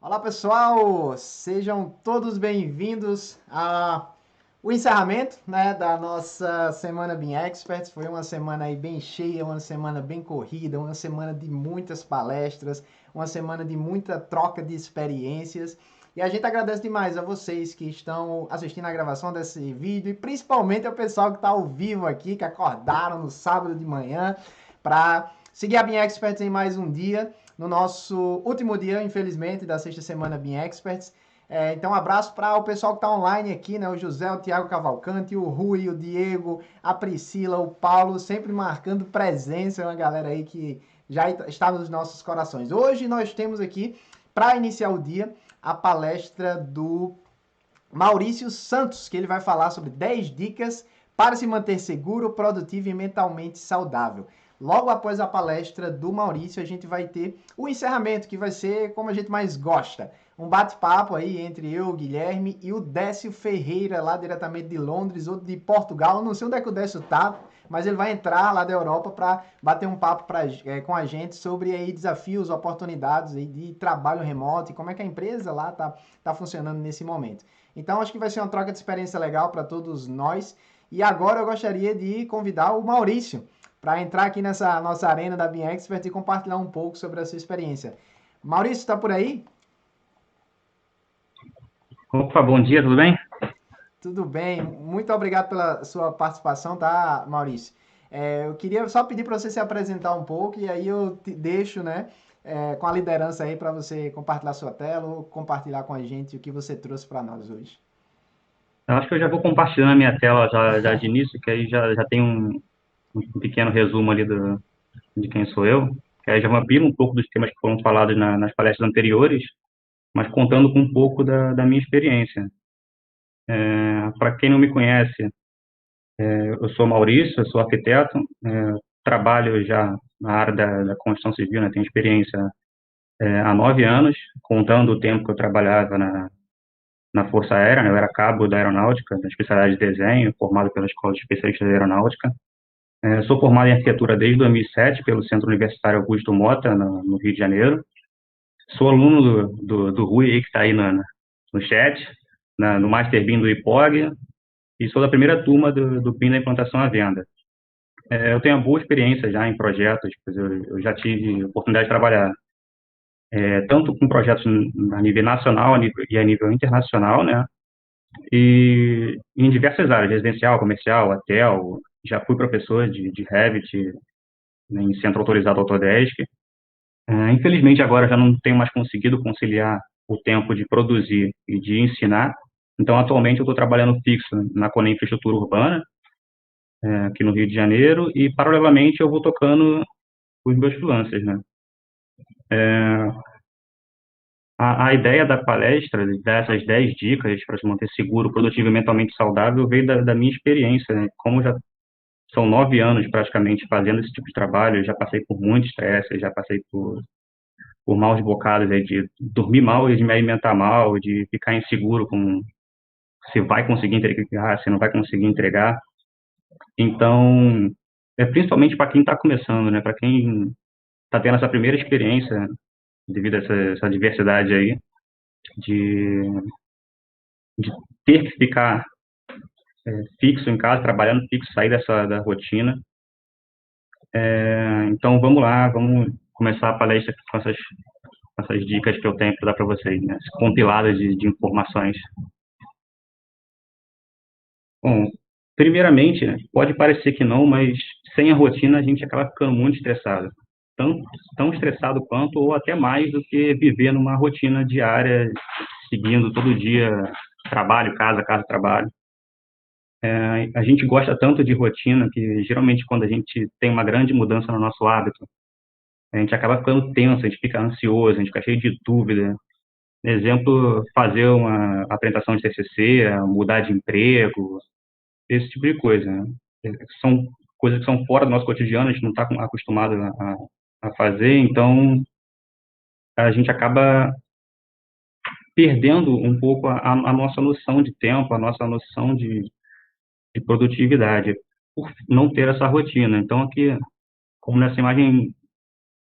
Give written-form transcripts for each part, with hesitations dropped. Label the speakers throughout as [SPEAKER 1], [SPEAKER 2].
[SPEAKER 1] Olá pessoal, sejam todos bem-vindos ao encerramento, né, da nossa semana Bean Experts. Foi uma semana aí bem cheia, uma semana bem corrida, uma semana de muitas palestras, uma semana de muita troca de experiências. E a gente agradece demais a vocês que estão assistindo a gravação desse vídeo e principalmente ao pessoal que está ao vivo aqui, que acordaram no sábado de manhã para seguir a Bean Experts em mais um dia, no nosso último dia, infelizmente, da sexta semana Bean Experts. Então, um abraço para o pessoal que está online aqui, né? O José, o Tiago Cavalcante, o Rui, o Diego, a Priscila, o Paulo, sempre marcando presença, uma galera aí que já está nos nossos corações. Hoje nós temos aqui, para iniciar o dia, a palestra do Maurício Santos, que ele vai falar sobre 10 dicas para se manter seguro, produtivo e mentalmente saudável. Logo após a palestra do Maurício, a gente vai ter o encerramento, que vai ser como a gente mais gosta. Um bate-papo aí entre eu, o Guilherme e o Décio Ferreira, lá diretamente de Londres ou de Portugal. Eu não sei onde é que o Décio tá, mas ele vai entrar lá da Europa para bater um papo com a gente sobre aí desafios, oportunidades aí de trabalho remoto e como é que a empresa lá tá funcionando nesse momento. Então, acho que vai ser uma troca de experiência legal para todos nós. E agora eu gostaria de convidar o Maurício para entrar aqui nessa nossa arena da Bean Expert e compartilhar um pouco sobre a sua experiência. Maurício, está por aí?
[SPEAKER 2] Opa, bom dia, tudo bem?
[SPEAKER 1] Tudo bem, muito obrigado pela sua participação, tá, Maurício? Eu queria só pedir para você se apresentar um pouco e aí eu te deixo, né, com a liderança aí para você compartilhar sua tela ou compartilhar com a gente o que você trouxe para nós hoje.
[SPEAKER 2] Eu acho que eu já vou compartilhando a minha tela já de início, que aí já tem um pequeno resumo ali de quem sou eu, que aí já vampiro um pouco dos temas que foram falados nas palestras anteriores, mas contando com um pouco da minha experiência. Para quem não me conhece, eu sou Maurício, eu sou arquiteto, trabalho já na área da construção civil, né, tenho experiência há 9 anos, contando o tempo que eu trabalhava na Força Aérea, né? Eu era cabo da aeronáutica, da especialidade de desenho, formado pela Escola de Especialistas de Aeronáutica. Sou formado em arquitetura desde 2007 pelo Centro Universitário Augusto Mota, no Rio de Janeiro. Sou aluno do Rui, aí, que está aí no chat, no Master BIM do IPOG, e sou da primeira turma do BIM da implantação à venda. Eu tenho uma boa experiência já em projetos, pois eu já tive oportunidade de trabalhar tanto com projetos a nível nacional e a nível internacional, né? E em diversas áreas, residencial, comercial, hotel, já fui professor de Revit, né, em centro autorizado Autodesk. Infelizmente, agora já não tenho mais conseguido conciliar o tempo de produzir e de ensinar. Então, atualmente, eu estou trabalhando fixo na Conem Infraestrutura Urbana, aqui no Rio de Janeiro, e, paralelamente, eu vou tocando os meus freelancers, né? A ideia da palestra, dessas 10 dicas para se manter seguro, produtivo e mentalmente saudável, veio da minha experiência, né? Como já são 9 anos praticamente fazendo esse tipo de trabalho, eu já passei por muito estresse, já passei por maus bocados aí de dormir mal e de me alimentar mal, de ficar inseguro com se vai conseguir entregar, se não vai conseguir entregar. Então, principalmente para quem está começando, né? Para quem está tendo essa primeira experiência devido a essa diversidade aí, de, de ter que ficar fixo em casa, trabalhando fixo, sair da rotina. Então, vamos lá, vamos começar a palestra com essas dicas que eu tenho para dar para vocês, né? Compiladas de informações. Bom, primeiramente, né, pode parecer que não, mas sem a rotina a gente acaba ficando muito estressado. Tão, tão estressado quanto, ou até mais do que viver numa rotina diária, seguindo todo dia trabalho, casa, casa, trabalho. A gente gosta tanto de rotina que geralmente quando a gente tem uma grande mudança no nosso hábito, a gente acaba ficando tenso, a gente fica ansioso, a gente fica cheio de dúvida. Exemplo, fazer uma apresentação de TCC, mudar de emprego, esse tipo de coisa, né? São coisas que são fora do nosso cotidiano, a gente não está acostumado a fazer, então a gente acaba perdendo um pouco a nossa noção de tempo, a nossa noção de produtividade. por não ter essa rotina. Então, aqui, como nessa imagem,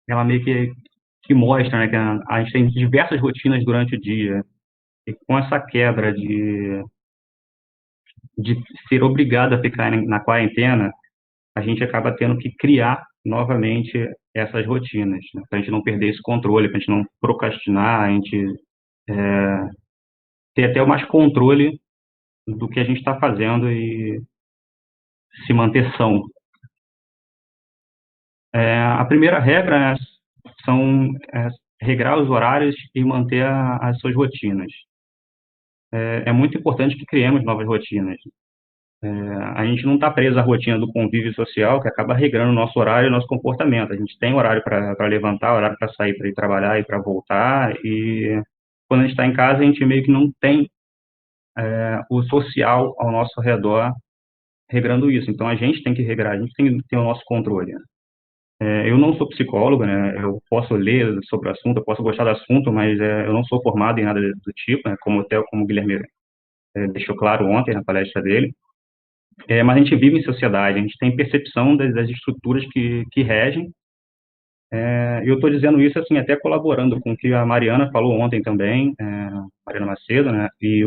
[SPEAKER 2] ela meio que mostra, né, que a gente tem diversas rotinas durante o dia, e com essa quebra de ser obrigado a ficar na quarentena, a gente acaba tendo que criar novamente essas rotinas, né, para a gente não perder esse controle, para a gente não procrastinar, a gente ter até mais controle do que a gente está fazendo e se manter são. A primeira regra, né, são regrar os horários e manter as suas rotinas. É muito importante que criemos novas rotinas. A gente não está preso à rotina do convívio social, que acaba regrando o nosso horário e o nosso comportamento. A gente tem horário para levantar, horário para sair, para ir trabalhar e para voltar, e quando a gente está em casa, a gente meio que não tem o social ao nosso redor regrando isso. Então, a gente tem que regrar, a gente tem que ter o nosso controle. Eu não sou psicólogo, né? Eu posso ler sobre o assunto, eu posso gostar do assunto, mas eu não sou formado em nada do tipo, né? Como o Guilherme deixou claro ontem na palestra dele. Mas a gente vive em sociedade, a gente tem percepção das estruturas que regem. E eu estou dizendo isso assim até colaborando com o que a Mariana falou ontem também, Mariana Macedo, né? E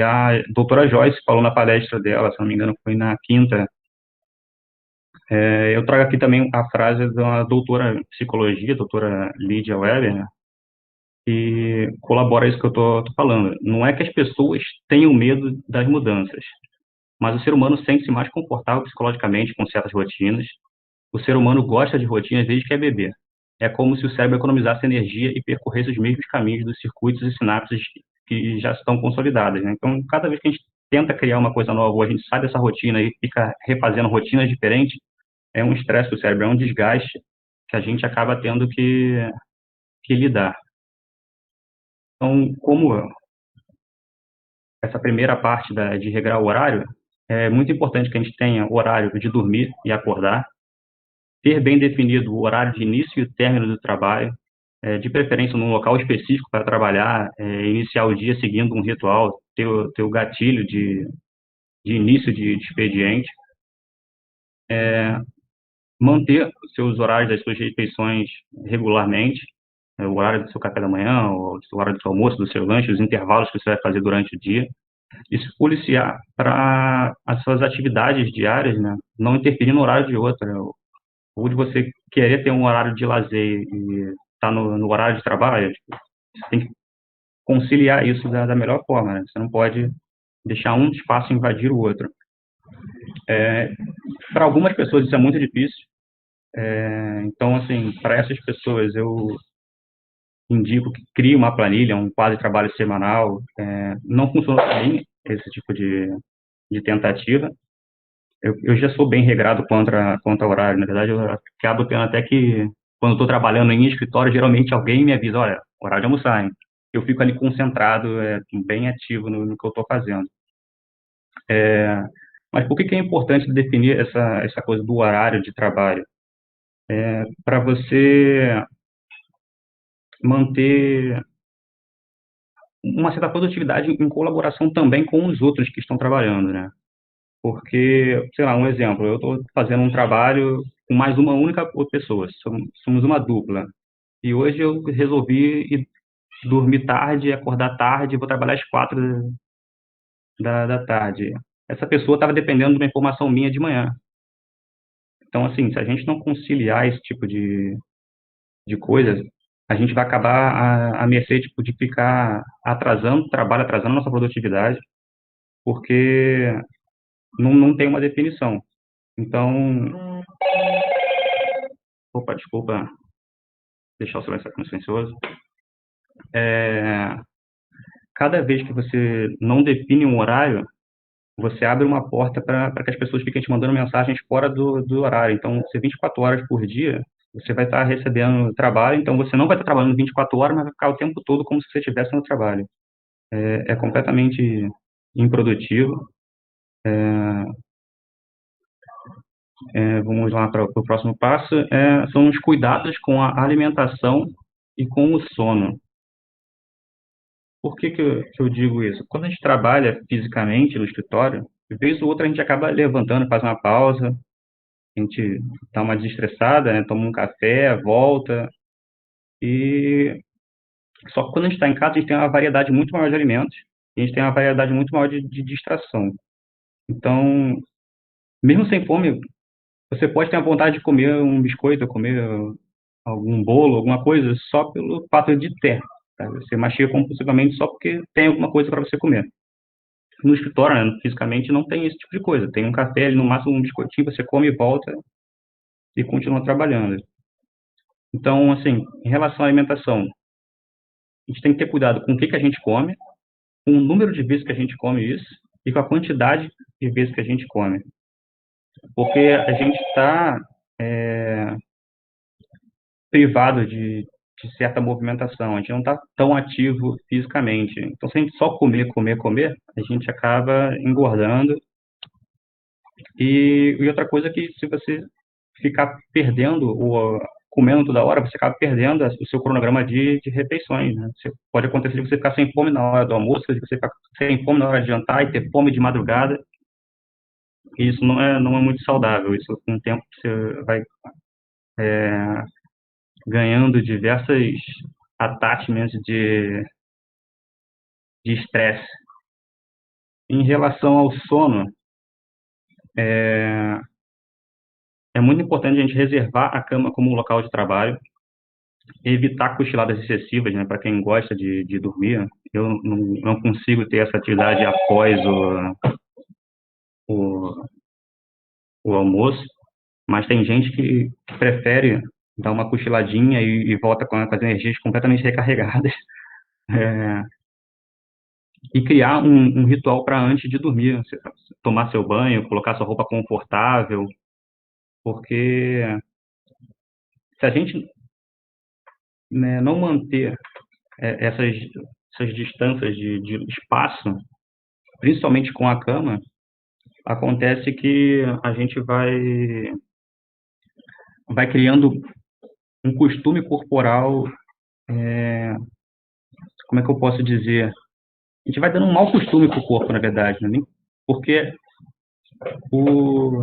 [SPEAKER 2] a doutora Joyce falou na palestra dela, se não me engano, foi na quinta. Eu trago aqui também a frase da doutora em psicologia, doutora Lídia Weber, né, que colabora isso que eu tô falando. Não é que as pessoas tenham medo das mudanças, mas o ser humano sente-se mais confortável psicologicamente com certas rotinas. O ser humano gosta de rotinas desde que é bebê. É como se o cérebro economizasse energia e percorresse os mesmos caminhos dos circuitos e sinapses que já estão consolidadas, né? Então, cada vez que a gente tenta criar uma coisa nova, ou a gente sai dessa rotina e fica refazendo rotinas diferentes, é um estresse do cérebro, é um desgaste que a gente acaba tendo que lidar. Então, como essa primeira parte de regrar o horário, é muito importante que a gente tenha o horário de dormir e acordar, ter bem definido o horário de início e término do trabalho, de preferência num local específico para trabalhar, iniciar o dia seguindo um ritual, ter o gatilho de início de expediente, manter os seus horários das suas refeições regularmente, o horário do seu café da manhã, o horário do seu almoço, do seu lanche, os intervalos que você vai fazer durante o dia, e se policiar para as suas atividades diárias, né, não interferir no horário de outra, ou de você querer ter um horário de lazer e estar no horário de trabalho, tipo, você tem que conciliar isso da melhor forma, né? Você não pode deixar um espaço invadir o outro. Para algumas pessoas isso é muito difícil, então, assim, para essas pessoas eu indico que crie uma planilha, um quadro de trabalho semanal. Não funciona para mim esse tipo de tentativa. Eu já sou bem regrado quanto ao horário. Na verdade, eu acabo tendo até que, quando estou trabalhando em escritório, geralmente alguém me avisa, olha, horário de almoçar, hein? Eu fico ali concentrado, bem ativo no que eu estou fazendo. Mas por que é importante definir essa coisa do horário de trabalho? Para você manter uma certa produtividade em colaboração também com os outros que estão trabalhando, né? Porque, sei lá, um exemplo, eu estou fazendo um trabalho com mais uma única pessoa, somos uma dupla. E hoje eu resolvi ir dormir tarde, acordar tarde, vou trabalhar às 4 da tarde. Essa pessoa estava dependendo de uma informação minha de manhã. Então, assim, se a gente não conciliar esse tipo de coisas, a gente vai acabar à mercê, tipo, de ficar atrasando o trabalho, atrasando a nossa produtividade, porque não tem uma definição. Então, opa, desculpa, deixar o celular aqui no silencioso. É, cada vez que você não define um horário, você abre uma porta para que as pessoas fiquem te mandando mensagens fora do horário. Então, se 24 horas por dia, você vai estar recebendo trabalho, então você não vai estar trabalhando 24 horas, mas vai ficar o tempo todo como se você estivesse no trabalho. É completamente improdutivo. Vamos lá para o próximo passo. São os cuidados com a alimentação e com o sono. Por que eu digo isso? Quando a gente trabalha fisicamente no escritório, De vez ou outra a gente acaba levantando, faz uma pausa, a gente dá uma desestressada, né? Toma um café, volta. E só que quando a gente está em casa, a gente tem uma variedade muito maior de alimentos e a gente tem uma variedade muito maior de distração. Então, mesmo sem fome, você pode ter a vontade de comer um biscoito, comer algum bolo, alguma coisa, só pelo fato de ter. Tá? Você mastiga compulsivamente só porque tem alguma coisa para você comer. No escritório, né, fisicamente, não tem esse tipo de coisa. Tem um café, no máximo um biscoitinho, você come e volta e continua trabalhando. Então, assim, em relação à alimentação, a gente tem que ter cuidado com o que a gente come, com o número de vezes que a gente come isso e com a quantidade de vezes que a gente come. Porque a gente está privado de certa movimentação, a gente não está tão ativo fisicamente. Então, se a gente só comer, comer, comer, a gente acaba engordando. E outra coisa é que se você ficar perdendo ou comendo toda hora, você acaba perdendo o seu cronograma de refeições, né? Pode acontecer de você ficar sem fome na hora do almoço, de você ficar sem fome na hora de jantar e ter fome de madrugada. E isso não é muito saudável. Isso, com o tempo, você vai ganhando diversas attachments de estresse. Em relação ao sono, é muito importante a gente reservar a cama como um local de trabalho, evitar cochiladas excessivas, né, para quem gosta de dormir. Eu não consigo ter essa atividade após o, o almoço, mas tem gente que prefere dar uma cochiladinha e volta com as energias completamente recarregadas. É, e criar um ritual para antes de dormir, tomar seu banho, colocar sua roupa confortável, porque se a gente, né, não manter essas distâncias de espaço, principalmente com a cama, acontece que a gente vai criando um costume corporal, como é que eu posso dizer? A gente vai dando um mau costume para o corpo, na verdade, né? Porque o,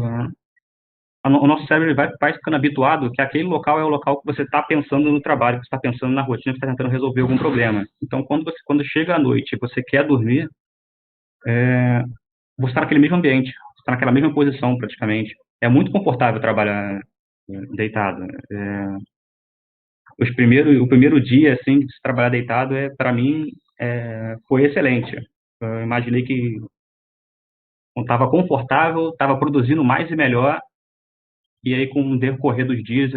[SPEAKER 2] o nosso cérebro ele vai ficando habituado que aquele local é o local que você está pensando no trabalho, que você está pensando na rotina, que você está tentando resolver algum problema. Então, quando chega à noite e você quer dormir, você está naquele mesmo ambiente, você está naquela mesma posição, praticamente. É muito confortável trabalhar deitado. O primeiro dia, assim, de se trabalhar deitado, para mim, foi excelente. Eu imaginei que estava confortável, estava produzindo mais e melhor, e aí, com o decorrer dos dias,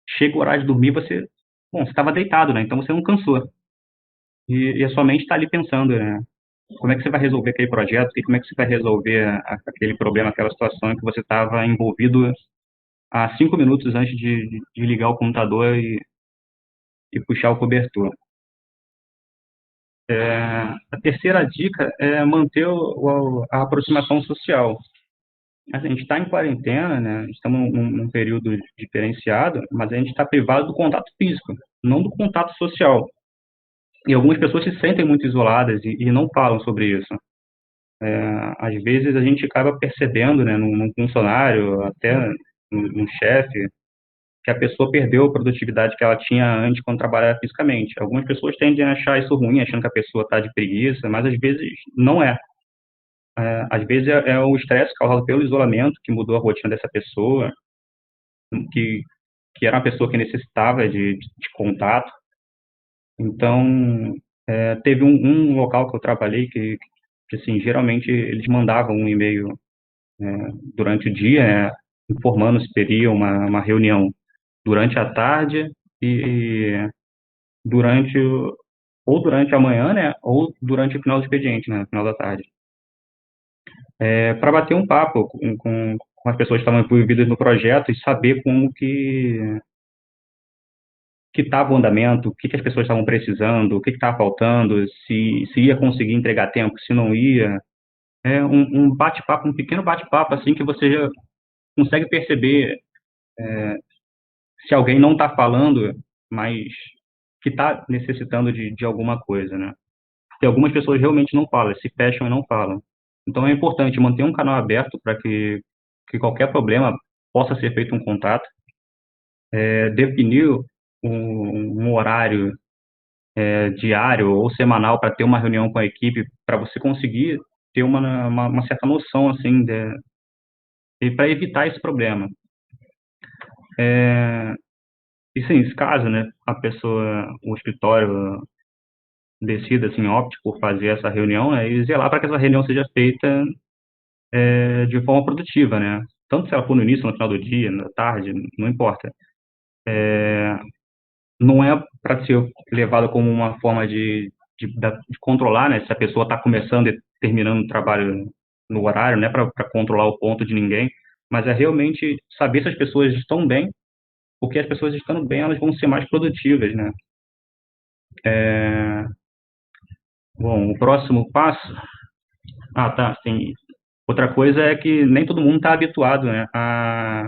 [SPEAKER 2] chega o horário de dormir, bom, você estava deitado, né? Então você não cansou. E a sua mente está ali pensando, né? Como é que você vai resolver aquele projeto? E como é que você vai resolver aquele problema, aquela situação em que você estava envolvido há 5 minutos antes de ligar o computador e puxar o cobertor. A terceira dica é manter a aproximação social. A gente está em quarentena, né? Estamos num período diferenciado, mas a gente está privado do contato físico, não do contato social. E algumas pessoas se sentem muito isoladas e não falam sobre isso. Às vezes a gente acaba percebendo, né, num funcionário, até num chefe, que a pessoa perdeu a produtividade que ela tinha antes quando trabalhava fisicamente. Algumas pessoas tendem a achar isso ruim, achando que a pessoa está de preguiça, mas às vezes não é. Às vezes é o estresse causado pelo isolamento que mudou a rotina dessa pessoa, que, que era uma pessoa que necessitava de contato. Então, teve um local que eu trabalhei que assim, geralmente eles mandavam um e-mail durante o dia, informando se teria uma reunião durante a tarde e durante ou durante a manhã, né, ou durante o final do expediente, né, no final da tarde, para bater um papo com as pessoas que estavam envolvidas no projeto e saber como que estava o andamento, o que as pessoas estavam precisando, o que estava faltando, se ia conseguir entregar a tempo, se não ia. É um bate-papo, um pequeno bate-papo, assim, que você já consegue perceber se alguém não está falando, mas que está necessitando de alguma coisa, né? E algumas pessoas realmente não falam, se fecham e não falam. Então é importante manter um canal aberto para que qualquer problema possa ser feito um contato, definir um horário diário ou semanal para ter uma reunião com a equipe, para você conseguir ter uma certa noção assim e para evitar esse problema. E sim, se caso, né, a pessoa, o escritório decida, assim, opte por fazer essa reunião, né, e zelar para que essa reunião seja feita de forma produtiva, né? Tanto se ela for no início, no final do dia, na tarde, não importa. Não é para ser levado como uma forma de controlar, né? Se a pessoa está começando e terminando o trabalho no horário, não é para controlar o ponto de ninguém, mas é realmente saber se as pessoas estão bem, porque as pessoas estando bem, elas vão ser mais produtivas, né? Bom, o próximo passo. Ah, tá. Sim. Outra coisa é que nem todo mundo está habituado, né, a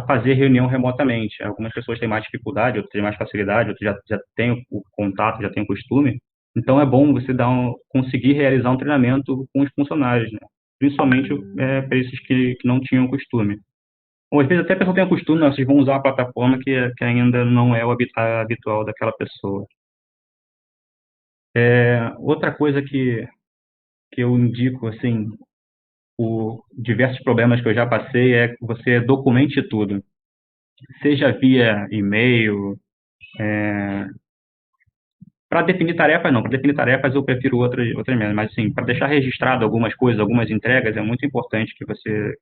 [SPEAKER 2] fazer reunião remotamente. Algumas pessoas têm mais dificuldade, outras têm mais facilidade, outras já têm o contato, já têm o costume. Então é bom você conseguir realizar um treinamento com os funcionários, né? Principalmente para esses que não tinham costume. Ou às vezes até a pessoa tem o costume, né, vocês vão usar uma plataforma que ainda não é a habitual daquela pessoa. Outra coisa que eu indico, assim, por diversos problemas que eu já passei, é que você documente tudo. Seja via e-mail, para definir tarefas não, para definir tarefas eu prefiro outras mesmo, mas sim, para deixar registrado algumas coisas, algumas entregas, é muito importante que você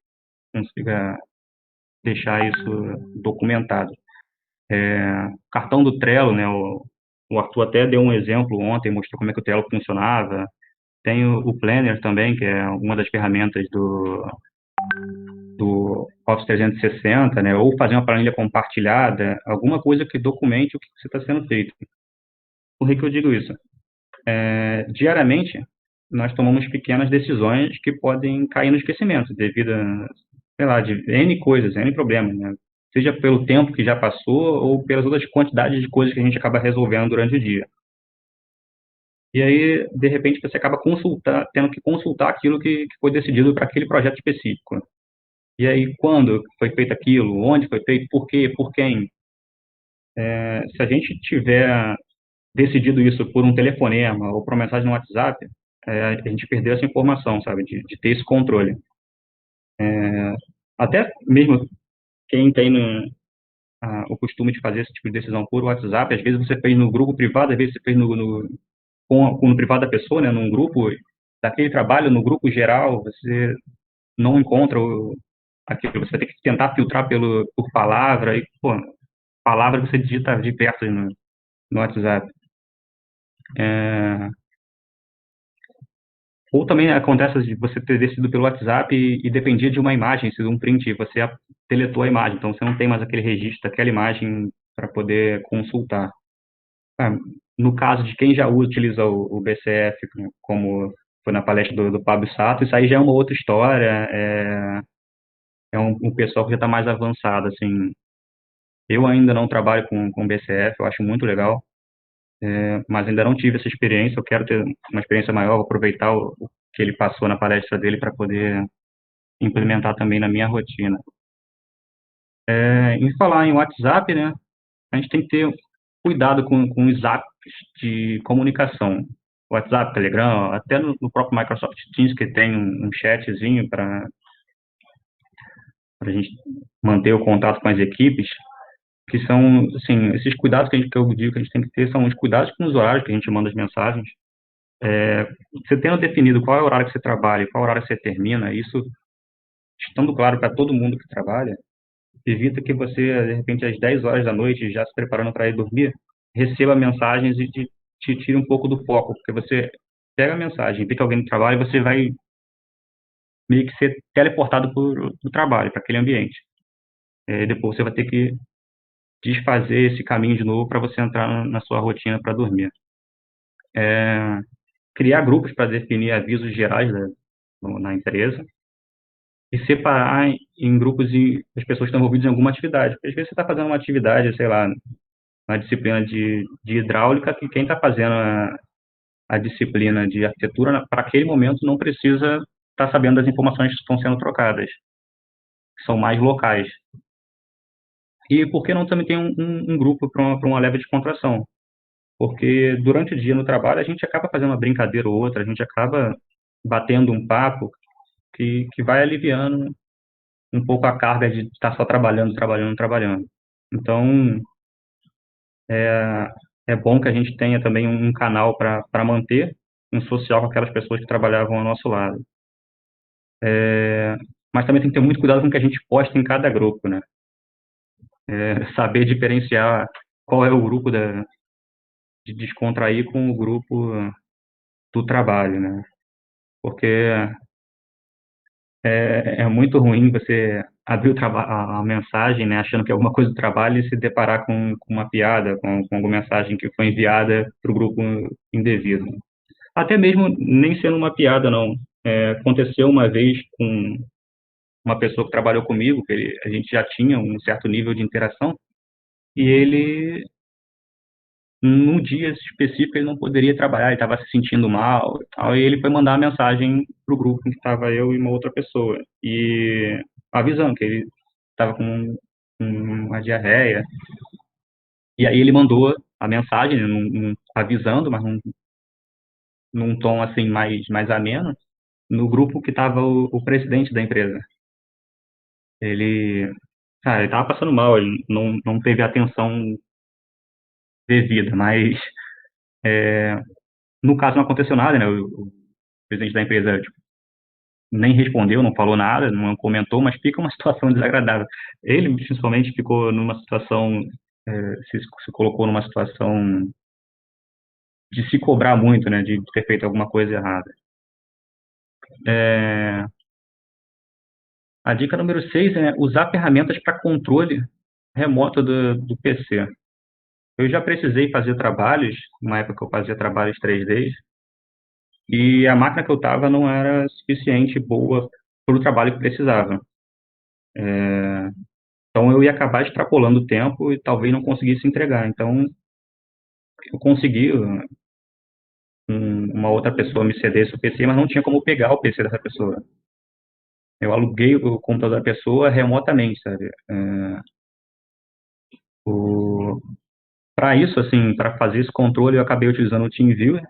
[SPEAKER 2] consiga deixar isso documentado. Cartão do Trello, né, o Arthur até deu um exemplo ontem, mostrou como é que o Trello funcionava. Tem o Planner também, que é uma das ferramentas do Office 360, né, ou fazer uma planilha compartilhada, alguma coisa que documente o que está sendo feito. Por que eu digo isso? Diariamente, nós tomamos pequenas decisões que podem cair no esquecimento, devido a, sei lá, de N coisas, N problemas, né? Seja pelo tempo que já passou ou pelas outras quantidades de coisas que a gente acaba resolvendo durante o dia. E aí, de repente, você acaba tendo que consultar aquilo que foi decidido para aquele projeto específico. E aí, quando foi feito aquilo, onde foi feito, por quê, por quem. Se a gente tiver decidido isso por um telefonema ou por uma mensagem no WhatsApp, a gente perdeu essa informação, sabe, de ter esse controle. Até mesmo quem tem o costume de fazer esse tipo de decisão por WhatsApp, às vezes você fez no grupo privado, às vezes você fez no privado da pessoa, né, num grupo daquele trabalho, no grupo geral, você não encontra aquilo, você vai ter que tentar filtrar por palavra, e, pô, palavra você digita diversas no WhatsApp. Ou também acontece de você ter decidido pelo WhatsApp e dependia de uma imagem, se de um print, e você deletou a imagem, então você não tem mais aquele registro daquela imagem para poder consultar. Ah, no caso de quem já utiliza o BCF, né, como foi na palestra do Pablo Sato, isso aí já é uma outra história, é um pessoal que já está mais avançado, assim. Eu ainda não trabalho com BCF, eu acho muito legal, mas ainda não tive essa experiência, eu quero ter uma experiência maior, vou aproveitar o que ele passou na palestra dele para poder implementar também na minha rotina. Em falar em WhatsApp, né, a gente tem que ter cuidado com os apps de comunicação. WhatsApp, Telegram, até no próprio Microsoft Teams, que tem um chatzinho para a gente manter o contato com as equipes, que são, assim, esses cuidados que eu digo que a gente tem que ter são os cuidados com os horários que a gente manda as mensagens. Você tendo definido qual é o horário que você trabalha e qual é o horário que você termina, isso estando claro para todo mundo que trabalha, evita que você, de repente, às 10 horas da noite, já se preparando para ir dormir, receba mensagens e te tire um pouco do foco, porque você pega a mensagem, vê que alguém no trabalho, você vai meio que ser teleportado para o trabalho, para aquele ambiente. Depois você vai ter que desfazer esse caminho de novo para você entrar na sua rotina para dormir. Criar grupos para definir avisos gerais na empresa e separar em grupos e as pessoas estão envolvidas em alguma atividade. Porque às vezes você está fazendo uma atividade, sei lá, na disciplina de hidráulica, que quem está fazendo a disciplina de arquitetura, para aquele momento, não precisa estar sabendo das informações que estão sendo trocadas, que são mais locais. E por que não também tem um grupo para uma leve descontração? Porque durante o dia no trabalho a gente acaba fazendo uma brincadeira ou outra, a gente acaba batendo um papo que vai aliviando um pouco a carga de estar só trabalhando, trabalhando, trabalhando. Então, é bom que a gente tenha também um canal para manter um social com aquelas pessoas que trabalhavam ao nosso lado. Mas também tem que ter muito cuidado com o que a gente posta em cada grupo, né? Saber diferenciar qual é o grupo de descontrair com o grupo do trabalho, né? Porque é muito ruim você abrir a mensagem, né, achando que é alguma coisa do trabalho e se deparar com uma piada, com alguma mensagem que foi enviada para o grupo indevido. Até mesmo nem sendo uma piada, não. Aconteceu uma vez com uma pessoa que trabalhou comigo, que a gente já tinha um certo nível de interação, e ele, num dia específico, ele não poderia trabalhar, ele estava se sentindo mal, e tal, e ele foi mandar uma mensagem para o grupo em que estava eu e uma outra pessoa, e avisando que ele estava com uma diarreia, e aí ele mandou a mensagem, né, avisando, mas num tom assim mais ameno, no grupo que estava o presidente da empresa. Ele, cara, ele estava passando mal, ele não teve atenção devida, mas no caso não aconteceu nada, né? O presidente da empresa tipo, nem respondeu, não falou nada, não comentou, mas fica uma situação desagradável. Ele, principalmente, ficou numa situação, se colocou numa situação de se cobrar muito, né? De ter feito alguma coisa errada. É, a dica número 6 é usar ferramentas para controle remoto do PC. Eu já precisei fazer trabalhos, uma época que eu fazia trabalhos 3D, e a máquina que eu estava não era suficiente boa para o trabalho que precisava. Então eu ia acabar extrapolando o tempo e talvez não conseguisse entregar. Então eu consegui uma outra pessoa me ceder esse PC, mas não tinha como pegar o PC dessa pessoa. Eu aluguei o computador da pessoa remotamente, sabe? Para isso, assim, para fazer esse controle, eu acabei utilizando o TeamViewer,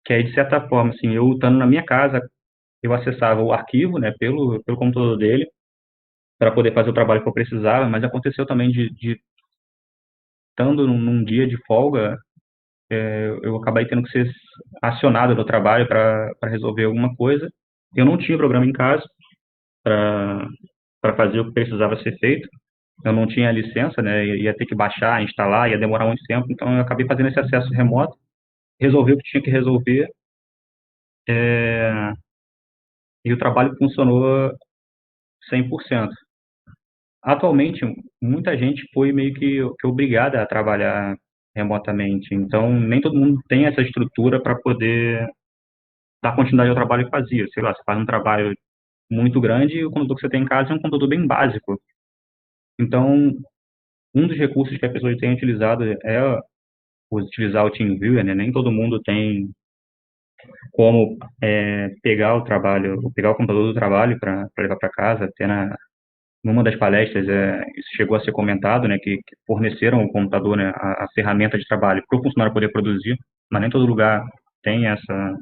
[SPEAKER 2] que aí, de certa forma, assim, eu estando na minha casa, eu acessava o arquivo, né, pelo computador dele, para poder fazer o trabalho que eu precisava, mas aconteceu também de estando num dia de folga, eu acabei tendo que ser acionado no trabalho para resolver alguma coisa. Eu não tinha programa em casa para fazer o que precisava ser feito. Eu não tinha licença, né? Ia ter que baixar, instalar, ia demorar muito tempo. Então eu acabei fazendo esse acesso remoto, resolvi o que tinha que resolver, e o trabalho funcionou 100%. Atualmente, muita gente foi meio que obrigada a trabalhar remotamente. Então, nem todo mundo tem essa estrutura para poder dar continuidade ao trabalho que fazia. Sei lá, você faz um trabalho muito grande e o computador que você tem em casa é um computador bem básico. Então, um dos recursos que a pessoa tem utilizado é utilizar o TeamViewer, né? Nem todo mundo tem como pegar o trabalho, pegar o computador do trabalho para levar para casa. Até numa das palestras, isso chegou a ser comentado, né? Que forneceram o computador, né? A ferramenta de trabalho para o funcionário poder produzir, mas nem todo lugar tem essa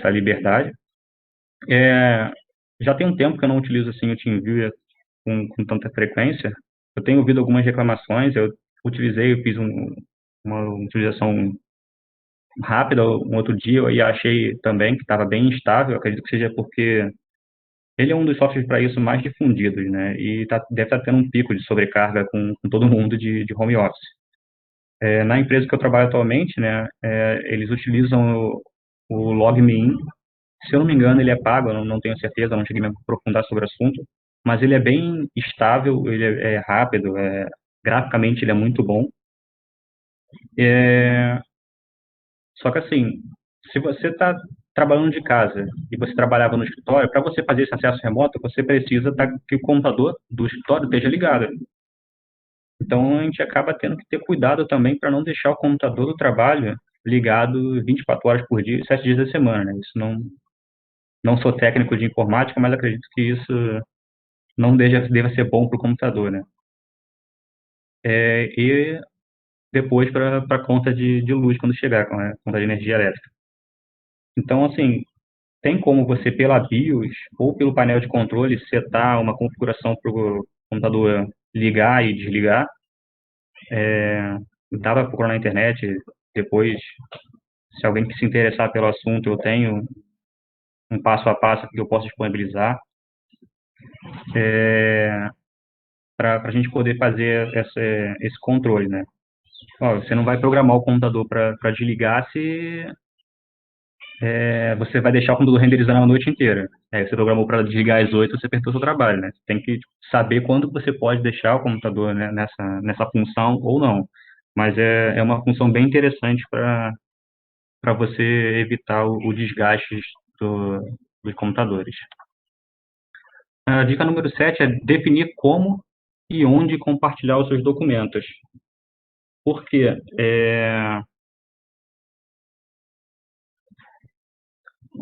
[SPEAKER 2] liberdade. É, já tem um tempo que eu não utilizo assim o TeamViewer com tanta frequência. Eu tenho ouvido algumas reclamações, eu fiz uma utilização rápida um outro dia e achei também que estava bem instável. Acredito que seja porque ele é um dos softwares para isso mais difundidos, né? E deve estar tendo um pico de sobrecarga com todo mundo de home office. Na empresa que eu trabalho atualmente, né, eles utilizam o LogMeIn. Se eu não me engano, ele é pago, eu não tenho certeza, não cheguei a me aprofundar sobre o assunto, mas ele é bem estável, ele é rápido, graficamente ele é muito bom. É, Só que assim, se você está trabalhando de casa e você trabalhava no escritório, para você fazer esse acesso remoto, você precisa que o computador do escritório esteja ligado. Então, a gente acaba tendo que ter cuidado também para não deixar o computador do trabalho ligado 24 horas por dia, 7 dias da semana, né? Isso não sou técnico de informática, mas acredito que isso não deva ser bom para o computador, né? E depois para a conta de luz quando chegar, com a conta de energia elétrica. Então, assim, tem como você, pela BIOS ou pelo painel de controle, setar uma configuração para o computador ligar e desligar. Dá para procurar na internet. Depois, se alguém que se interessar pelo assunto, eu tenho um passo a passo que eu posso disponibilizar para a gente poder fazer esse controle, né? Ó, você não vai programar o computador para desligar se você vai deixar o computador renderizando a noite inteira. Você programou para desligar às 8, você perdeu o seu trabalho, né? Você tem que saber quando você pode deixar o computador, né, nessa função ou não. Mas é uma função bem interessante para você evitar o desgaste dos computadores. A dica número 7 é definir como e onde compartilhar os seus documentos. Por quê?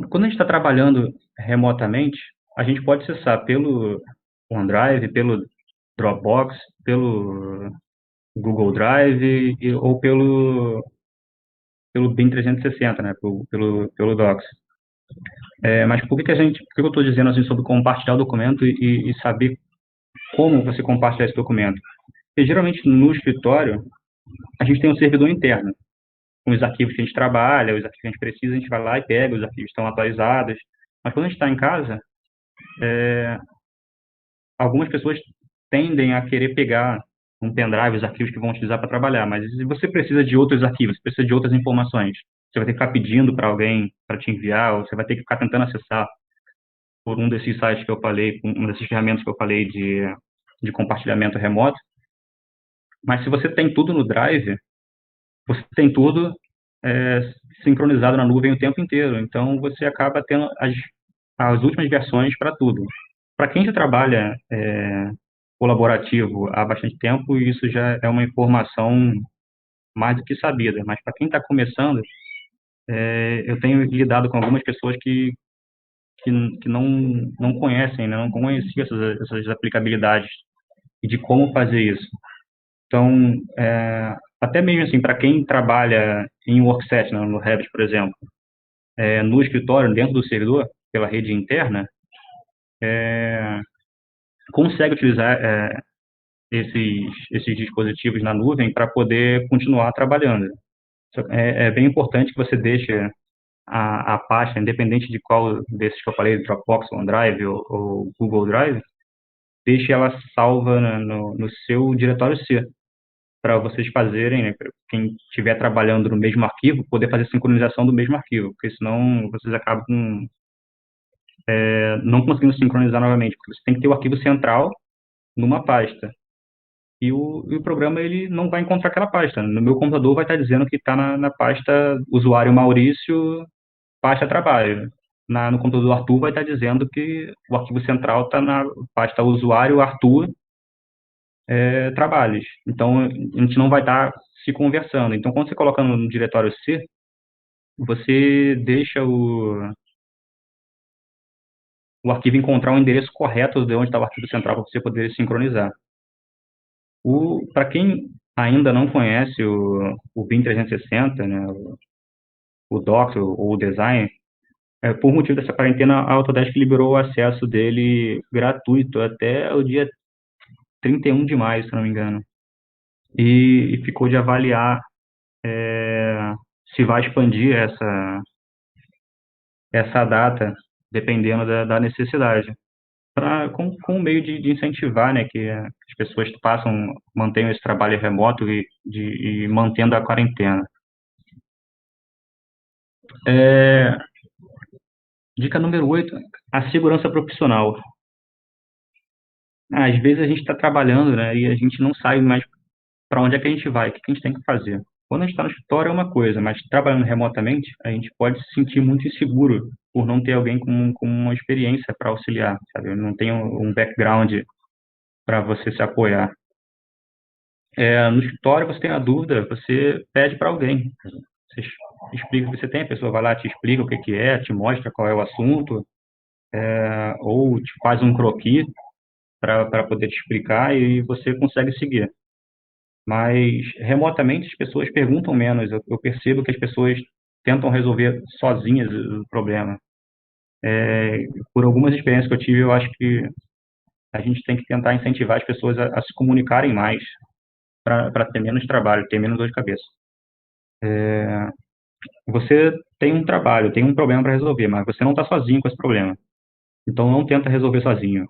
[SPEAKER 2] Quando a gente está trabalhando remotamente, a gente pode acessar pelo OneDrive, pelo Dropbox, pelo Google Drive ou pelo BIM 360, né? Pelo Docs. Mas por que eu estou dizendo assim sobre compartilhar o documento e saber como você compartilhar esse documento? Porque geralmente no escritório a gente tem um servidor interno com os arquivos que a gente trabalha, os arquivos que a gente precisa, a gente vai lá e pega, os arquivos estão atualizados. Mas quando a gente está em casa, algumas pessoas tendem a querer pegar um pendrive, os arquivos que vão utilizar para trabalhar, mas se você precisa de outros arquivos, você precisa de outras informações, você vai ter que ficar pedindo para alguém para te enviar, ou você vai ter que ficar tentando acessar por um desses sites que eu falei, uma dessas ferramentas que eu falei de compartilhamento remoto. Mas se você tem tudo no Drive, você tem tudo é, sincronizado na nuvem o tempo inteiro. Então, você acaba tendo as últimas versões para tudo. Para quem já trabalha colaborativo há bastante tempo, isso já é uma informação mais do que sabida. Mas para quem está começando, eu tenho lidado com algumas pessoas que não conhecem, né, não conheciam essas aplicabilidades e de como fazer isso. Então, até mesmo assim, para quem trabalha em workset, né, no Revit, por exemplo, no escritório, dentro do servidor, pela rede interna, consegue utilizar esses dispositivos na nuvem para poder continuar trabalhando. É bem importante que você deixe a pasta, independente de qual desses que eu falei, Dropbox, OneDrive ou Google Drive, deixe ela salva no seu diretório C, para vocês fazerem, né, quem estiver trabalhando no mesmo arquivo, poder fazer sincronização do mesmo arquivo, porque senão vocês acabam não conseguindo sincronizar novamente, porque você tem que ter o arquivo central numa pasta. E o programa ele não vai encontrar aquela pasta. No meu computador vai estar dizendo que está na pasta usuário Maurício, pasta trabalho. No computador do Arthur vai estar dizendo que o arquivo central está na pasta usuário Arthur trabalhos. Então, a gente não vai estar se conversando. Então, quando você coloca no diretório C, você deixa o arquivo encontrar o endereço correto de onde está o arquivo central para você poder sincronizar. Para quem ainda não conhece o BIM 360, né, o Docs ou o Design, por motivo dessa quarentena, a Autodesk liberou o acesso dele gratuito até o dia 31 de maio, se não me engano. E ficou de avaliar se vai expandir essa data, dependendo da necessidade, com um meio de incentivar, né, que as pessoas mantenham esse trabalho remoto e mantendo a quarentena. Dica número 8, a segurança profissional. Às vezes a gente está trabalhando, né, e a gente não sabe mais para onde é que a gente vai, o que a gente tem que fazer. Quando a gente está no escritório é uma coisa, mas trabalhando remotamente, a gente pode se sentir muito inseguro por não ter alguém com uma experiência para auxiliar, sabe? Não tem um background para você se apoiar. No escritório, você tem a dúvida, você pede para alguém. Você explica o que você tem, a pessoa vai lá, te explica o que que é, te mostra qual é o assunto, ou te faz um croquis para poder te explicar e você consegue seguir. Mas remotamente as pessoas perguntam menos. Eu percebo que as pessoas tentam resolver sozinhas o problema. Por algumas experiências que eu tive, eu acho que a gente tem que tentar incentivar as pessoas a se comunicarem mais para ter menos trabalho, ter menos dor de cabeça. Você tem um trabalho, tem um problema para resolver, mas você não está sozinho com esse problema. Então não tenta resolver sozinho.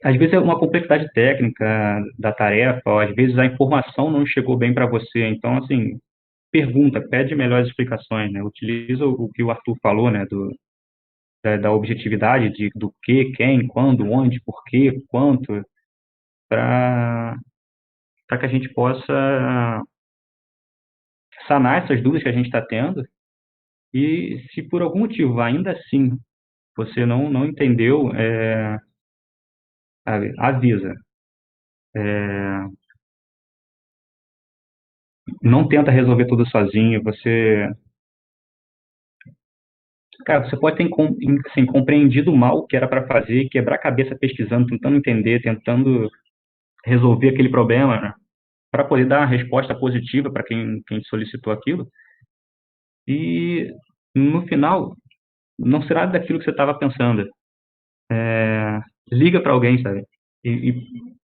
[SPEAKER 2] Às vezes é uma complexidade técnica da tarefa, ou às vezes a informação não chegou bem para você. Então, assim, pergunta, pede melhores explicações, né? Utiliza o que o Arthur falou, né? Da objetividade do que, quem, quando, onde, por quê, quanto, para que a gente possa sanar essas dúvidas que a gente está tendo. E se por algum motivo ainda assim você não entendeu, avisa. Não tenta resolver tudo sozinho. Cara, você pode ter assim, compreendido mal o que era para fazer, quebrar a cabeça pesquisando, tentando entender, tentando resolver aquele problema, né, para poder dar uma resposta positiva para quem solicitou aquilo. E no final, não será daquilo que você estava pensando. Liga para alguém, sabe? E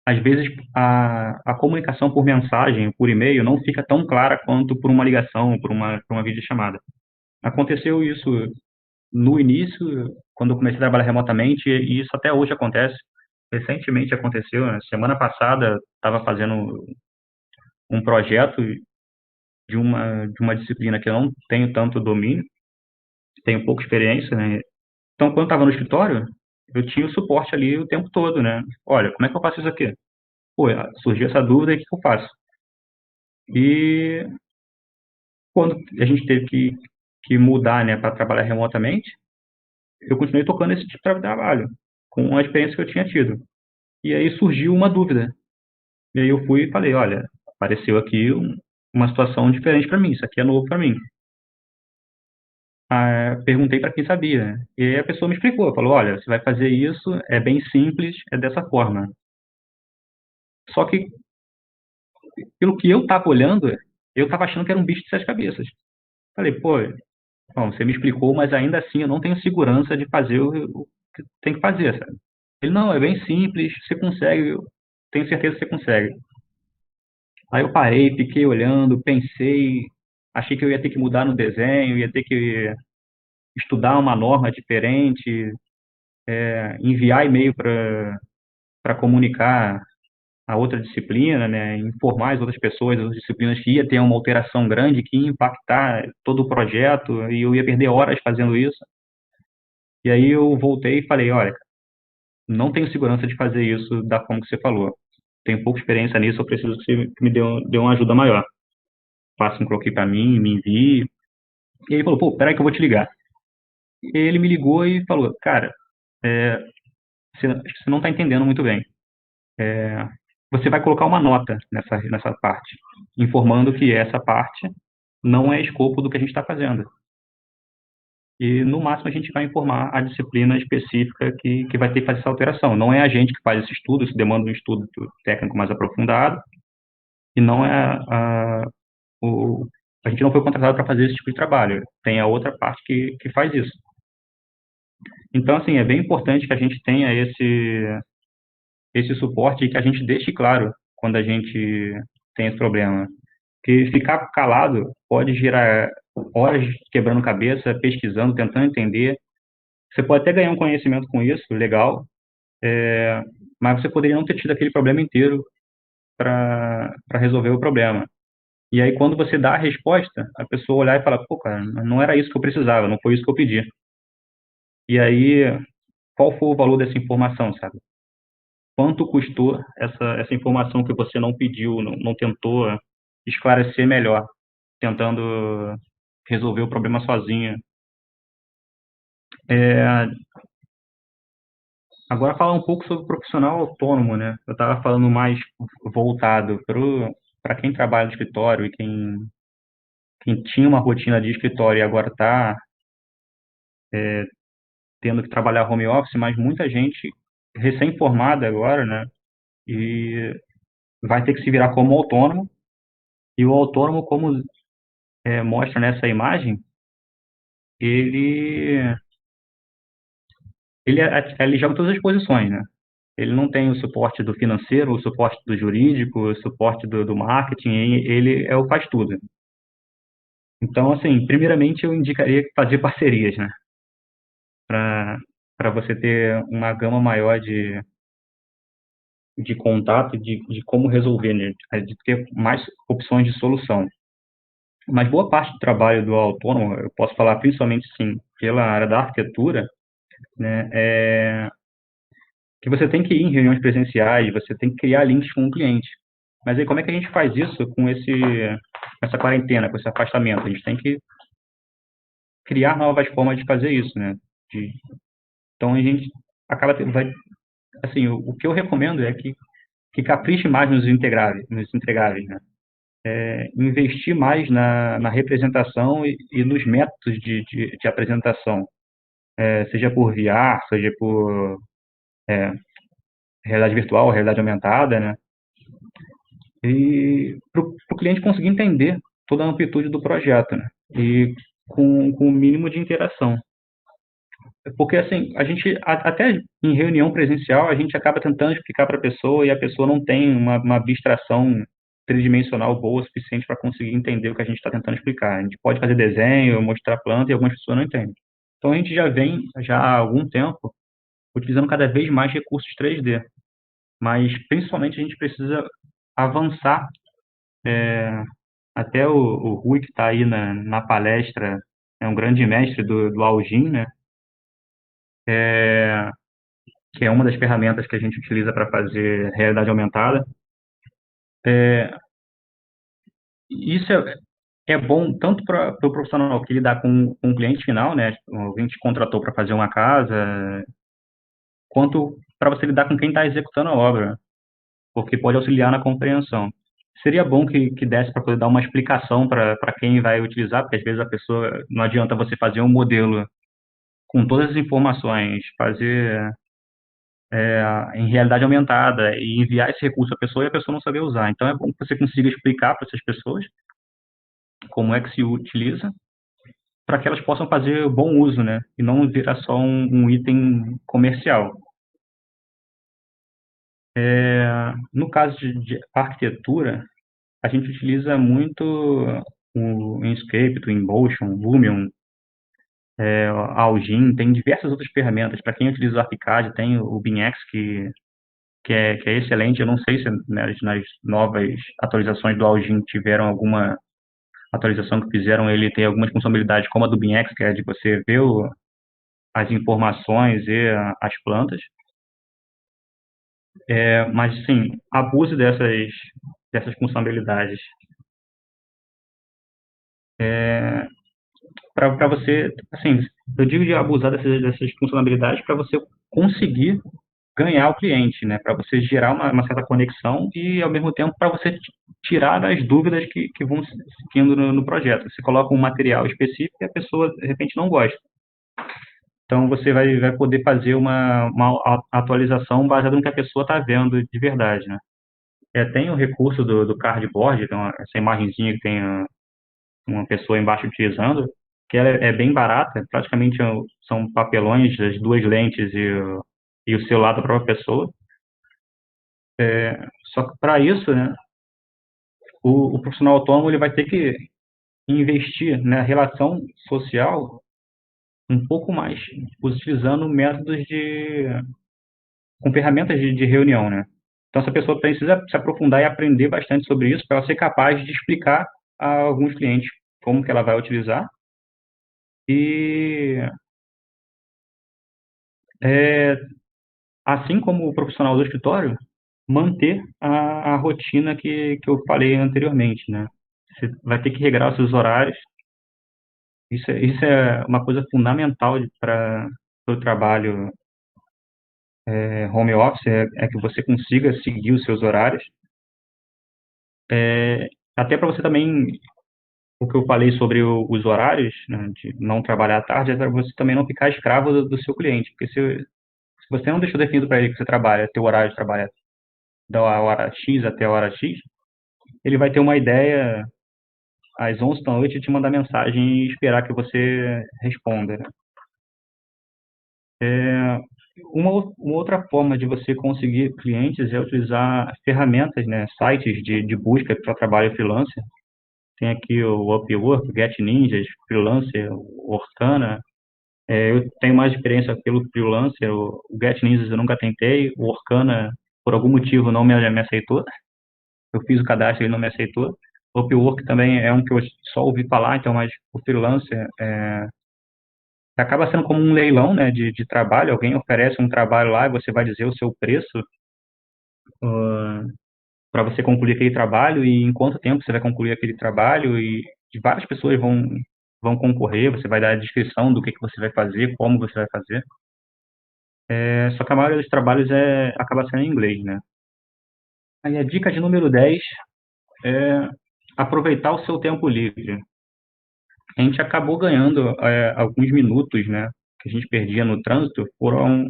[SPEAKER 2] às vezes a comunicação por mensagem, por e-mail, não fica tão clara quanto por uma ligação, por uma videochamada. Aconteceu isso no início, quando eu comecei a trabalhar remotamente, e isso até hoje acontece. Recentemente aconteceu, né? Semana passada, estava fazendo um projeto de uma disciplina que eu não tenho tanto domínio, tenho pouca experiência, né? Então, quando eu estava no escritório, eu tinha o suporte ali o tempo todo, né? Olha, como é que eu faço isso aqui? Pô, surgiu essa dúvida, e o que que eu faço? E quando a gente teve que mudar, né, para trabalhar remotamente, eu continuei tocando esse tipo de trabalho, com a experiência que eu tinha tido. E aí surgiu uma dúvida. E aí eu fui e falei, olha, apareceu aqui uma situação diferente para mim, isso aqui é novo para mim. Perguntei para quem sabia, né? E aí a pessoa me explicou, falou, olha, você vai fazer isso, é bem simples, é dessa forma. Só que, pelo que eu estava olhando, eu estava achando que era um bicho de sete cabeças. Falei, pô, bom, você me explicou, mas ainda assim eu não tenho segurança de fazer o que tem que fazer, sabe? Ele, não, é bem simples, você consegue, eu tenho certeza que você consegue. Aí eu parei, fiquei olhando, pensei, achei que eu ia ter que mudar no desenho, ia ter que estudar uma norma diferente, enviar e-mail para comunicar a outra disciplina, né, informar as outras pessoas, as outras disciplinas que ia ter uma alteração grande que ia impactar todo o projeto e eu ia perder horas fazendo isso. E aí eu voltei e falei, olha, não tenho segurança de fazer isso da forma que você falou. Tenho pouca experiência nisso, eu preciso que você me dê uma ajuda maior. Faça um croquis para mim, me envie. E ele falou, pô, peraí que eu vou te ligar. E ele me ligou e falou, cara, você não está entendendo muito bem. Você vai colocar uma nota nessa parte, informando que essa parte não é escopo do que a gente está fazendo. E, no máximo, a gente vai informar a disciplina específica que vai ter que fazer essa alteração. Não é a gente que faz esse estudo, isso demanda um estudo técnico mais aprofundado, e não é o, a gente não foi contratado para fazer esse tipo de trabalho. Tem a outra parte que faz isso. Então, assim, é bem importante que a gente tenha esse suporte e que a gente deixe claro quando a gente tem esse problema. Porque ficar calado pode gerar horas quebrando cabeça, pesquisando, tentando entender. Você pode até ganhar um conhecimento com isso, legal, mas você poderia não ter tido aquele problema inteiro para resolver o problema. E aí, quando você dá a resposta, a pessoa olhar e falar, pô, cara, não era isso que eu precisava, não foi isso que eu pedi. E aí, qual foi o valor dessa informação, sabe? Quanto custou essa informação que você não pediu, não tentou esclarecer melhor, tentando resolver o problema sozinha. É, Agora falar um pouco sobre o profissional autônomo, né? Eu estava falando mais voltado para quem trabalha no escritório e quem tinha uma rotina de escritório e agora está tendo que trabalhar home office, mas muita gente recém-formada agora, né? E vai ter que se virar como autônomo. E o autônomo, como mostra nessa imagem, ele, ele joga todas as posições, né? Ele não tem o suporte do financeiro, o suporte do jurídico, o suporte do marketing, ele é o faz tudo. Então, assim, primeiramente eu indicaria fazer parcerias, né? Para você ter uma gama maior de contato, de como resolver, né? De ter mais opções de solução. Mas boa parte do trabalho do autônomo, eu posso falar principalmente, sim, pela área da arquitetura, né? Que você tem que ir em reuniões presenciais, você tem que criar links com o cliente. Mas aí como é que a gente faz isso com essa quarentena, com esse afastamento? A gente tem que criar novas formas de fazer isso, né? De, então a gente acaba vai assim, o que eu recomendo é que capriche mais nos entregáveis, né? Investir mais na representação e nos métodos de apresentação, seja por VR, seja por realidade virtual, realidade aumentada, né? E para o cliente conseguir entender toda a amplitude do projeto, né? E com o mínimo de interação. Porque, assim, a gente, até em reunião presencial, a gente acaba tentando explicar para a pessoa e a pessoa não tem uma abstração tridimensional boa o suficiente para conseguir entender o que a gente está tentando explicar. A gente pode fazer desenho, mostrar planta e algumas pessoas não entendem. Então, a gente já vem, já há algum tempo, utilizando cada vez mais recursos 3D. Mas, principalmente, a gente precisa avançar. Até o Rui, que está aí na palestra, é um grande mestre do Algin, né? Que é uma das ferramentas que a gente utiliza para fazer realidade aumentada. Isso é bom tanto para o pro profissional que lidar com o cliente final, né? Alguém te contratou para fazer uma casa, quanto para você lidar com quem está executando a obra, porque pode auxiliar na compreensão. Seria bom que desse para poder dar uma explicação para quem vai utilizar, porque às vezes a pessoa, não adianta você fazer um modelo com todas as informações, fazer em realidade aumentada e enviar esse recurso à pessoa e a pessoa não saber usar. Então é bom que você consiga explicar para essas pessoas como é que se utiliza, para que elas possam fazer bom uso, né? E não virar só um item comercial. No caso de arquitetura, a gente utiliza muito o Inkscape, o Twinmotion, o Lumion, a Algin, tem diversas outras ferramentas. Para quem utiliza o ArchiCAD, tem o BIMX, que é excelente. Eu não sei se nas novas atualizações do Algin tiveram alguma atualização que fizeram ele ter algumas funcionalidades como a do BIMX, que é de você ver as informações e as plantas. Mas, sim, abuse dessas funcionalidades. Para você, assim, eu digo de abusar dessas funcionalidades para você conseguir ganhar o cliente, né? Para você gerar uma certa conexão e, ao mesmo tempo, para você tirar as dúvidas que vão seguindo no projeto. Você coloca um material específico e a pessoa, de repente, não gosta. Então, você vai poder fazer uma atualização baseada no que a pessoa está vendo de verdade, né? Tem o recurso do cardboard, então, essa imagenzinha que tem uma pessoa embaixo utilizando, que ela é bem barata, praticamente são papelões, as duas lentes e o celular da própria pessoa. Só que para isso, né, o profissional autônomo ele vai ter que investir na relação social um pouco mais, utilizando métodos com ferramentas de reunião, né? Então, essa pessoa precisa se aprofundar e aprender bastante sobre isso para ela ser capaz de explicar a alguns clientes como que ela vai utilizar e, assim como o profissional do escritório, manter a rotina que eu falei anteriormente, né? Você vai ter que regrar os seus horários. Isso é uma coisa fundamental para o trabalho home office é que você consiga seguir os seus horários. Até para você também, o que eu falei sobre os horários, né, de não trabalhar à tarde, é para você também não ficar escravo do seu cliente. Porque se você não deixou definido para ele que você trabalha, teu horário de trabalho é da hora X até a hora X, ele vai ter uma ideia às 11 da noite de te mandar mensagem e esperar que você responda, né? Uma outra forma de você conseguir clientes é utilizar ferramentas, né, sites de busca para trabalho freelancer. Tem aqui o Upwork, o GetNinjas, Freelancer, o Orkana. Eu tenho mais experiência pelo Freelancer, o GetNinjas eu nunca tentei, o Orkana, por algum motivo, não me aceitou. Eu fiz o cadastro e ele não me aceitou. O Upwork também é um que eu só ouvi falar, então, mas o Freelancer acaba sendo como um leilão, né, de trabalho. Alguém oferece um trabalho lá e você vai dizer o seu preço para você concluir aquele trabalho e em quanto tempo você vai concluir aquele trabalho e várias pessoas vão concorrer, você vai dar a descrição do que você vai fazer, como você vai fazer. Só que a maioria dos trabalhos acaba sendo em inglês, né? Aí a dica de número 10 é aproveitar o seu tempo livre. A gente acabou ganhando alguns minutos, né, que a gente perdia no trânsito, foram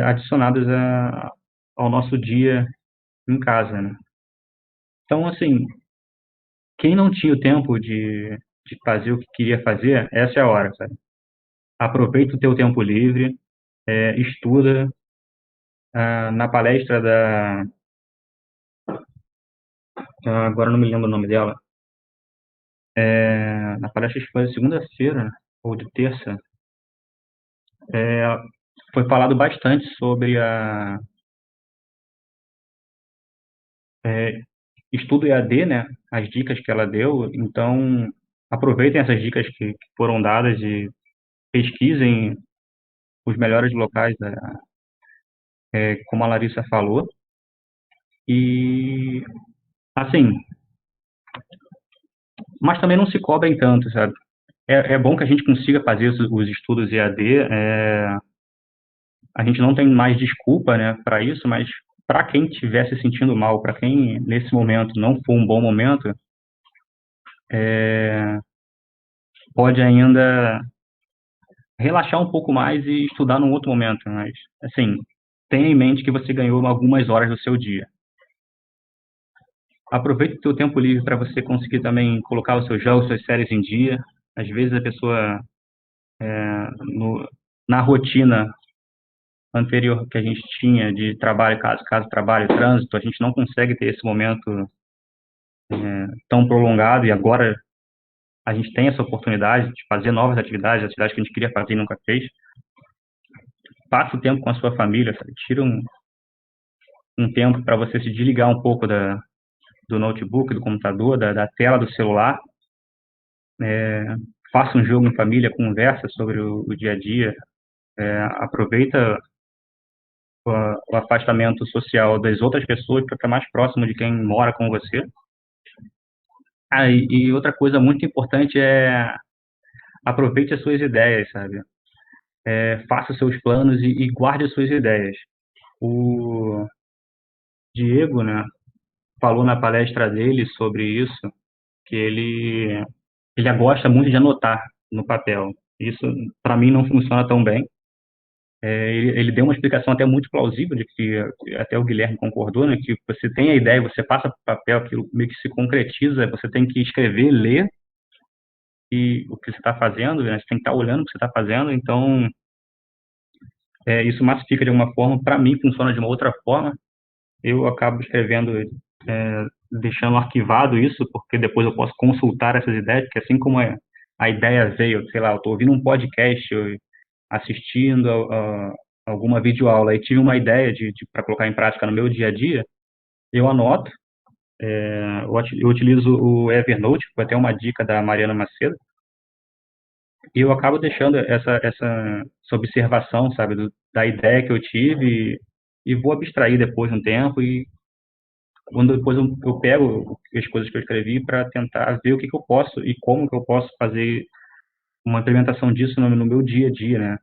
[SPEAKER 2] adicionados ao nosso dia em casa, né? Então, assim, quem não tinha o tempo de fazer o que queria fazer, essa é a hora, sabe? Aproveita o teu tempo livre, estuda. Na palestra agora não me lembro o nome dela, na palestra que foi segunda-feira, ou de terça, foi falado bastante sobre estudo EAD, né? As dicas que ela deu. Então, aproveitem essas dicas que foram dadas e pesquisem os melhores locais, como a Larissa falou. E, assim, mas também não se cobrem tanto, sabe? É bom que a gente consiga fazer os estudos EAD. A gente não tem mais desculpa, né, para isso, mas para quem estiver se sentindo mal, para quem nesse momento não for um bom momento, pode ainda relaxar um pouco mais e estudar num outro momento. Mas, assim, tenha em mente que você ganhou algumas horas do seu dia. Aproveite o seu tempo livre para você conseguir também colocar os seus jogos, suas séries em dia. Às vezes a pessoa, no, na rotina anterior que a gente tinha de trabalho, casa, trabalho, trânsito, a gente não consegue ter esse momento tão prolongado e agora a gente tem essa oportunidade de fazer novas atividades que a gente queria fazer e nunca fez. Passe o tempo com a sua família, sabe? Tira um tempo para você se desligar um pouco do notebook, do computador, da tela do celular. Faça um jogo em família, conversa sobre o dia a dia. Aproveita o afastamento social das outras pessoas para ficar mais próximo de quem mora com você. E outra coisa muito importante é aproveite as suas ideias, sabe? Faça seus planos e guarde as suas ideias. O Diego, né, falou na palestra dele sobre isso, que ele gosta muito de anotar no papel. Isso, para mim, não funciona tão bem. Ele deu uma explicação até muito plausível, de que até o Guilherme concordou, né, que você tem a ideia, você passa para o papel, aquilo meio que se concretiza, você tem que escrever, ler e o que você está fazendo, né, você tem que estar olhando o que você está fazendo, então isso massifica de alguma forma. Para mim, funciona de uma outra forma. Eu acabo escrevendo, deixando arquivado isso, porque depois eu posso consultar essas ideias, porque assim como a ideia veio, sei lá, eu estou ouvindo um podcast, assistindo alguma videoaula e tive uma ideia para colocar em prática no meu dia a dia, eu anoto. Eu utilizo o Evernote, foi até uma dica da Mariana Macedo, e eu acabo deixando essa observação, sabe, da ideia que eu tive e vou abstrair depois um tempo e quando depois eu pego as coisas que eu escrevi para tentar ver o que eu posso e como que eu posso fazer uma implementação disso no meu dia a dia, né?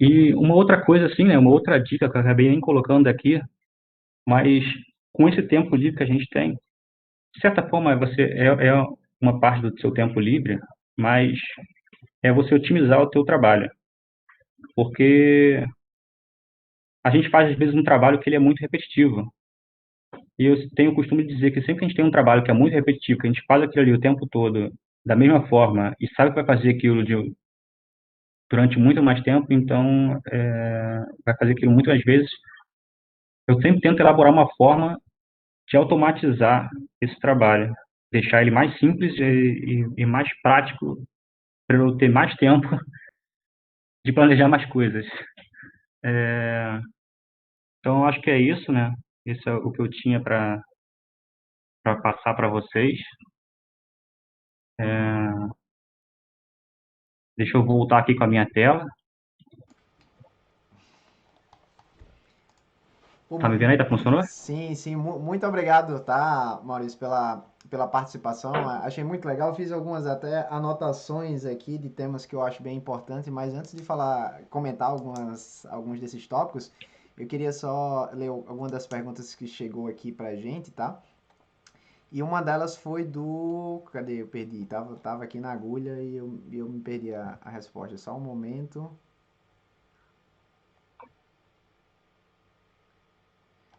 [SPEAKER 2] E uma outra coisa, assim, né, uma outra dica que eu acabei nem colocando aqui, mas com esse tempo livre que a gente tem, de certa forma, é uma parte do seu tempo livre, mas é você otimizar o teu trabalho, porque a gente faz, às vezes, um trabalho que ele é muito repetitivo. E eu tenho o costume de dizer que sempre que a gente tem um trabalho que é muito repetitivo, que a gente faz aquilo ali o tempo todo da mesma forma e sabe que vai fazer aquilo durante muito mais tempo, então vai fazer aquilo muitas vezes. Eu sempre tento elaborar uma forma de automatizar esse trabalho, deixar ele mais simples e mais prático para eu ter mais tempo de planejar mais coisas. Então, eu acho que é isso, né? Isso é o que eu tinha para passar para vocês. É, deixa eu voltar aqui com a minha tela.
[SPEAKER 1] Pô,
[SPEAKER 2] Tá me vendo aí? Tá funcionando?
[SPEAKER 1] sim, sim, muito obrigado, tá, Maurício, pela participação. Achei muito legal. Fiz algumas até anotações aqui de temas que eu acho bem importantes, mas antes de comentar alguns desses tópicos, eu queria só ler algumas das perguntas que chegou aqui pra gente, tá? E uma delas foi do. Cadê? Eu perdi. Tava aqui na agulha e eu me perdi a resposta. Só um momento.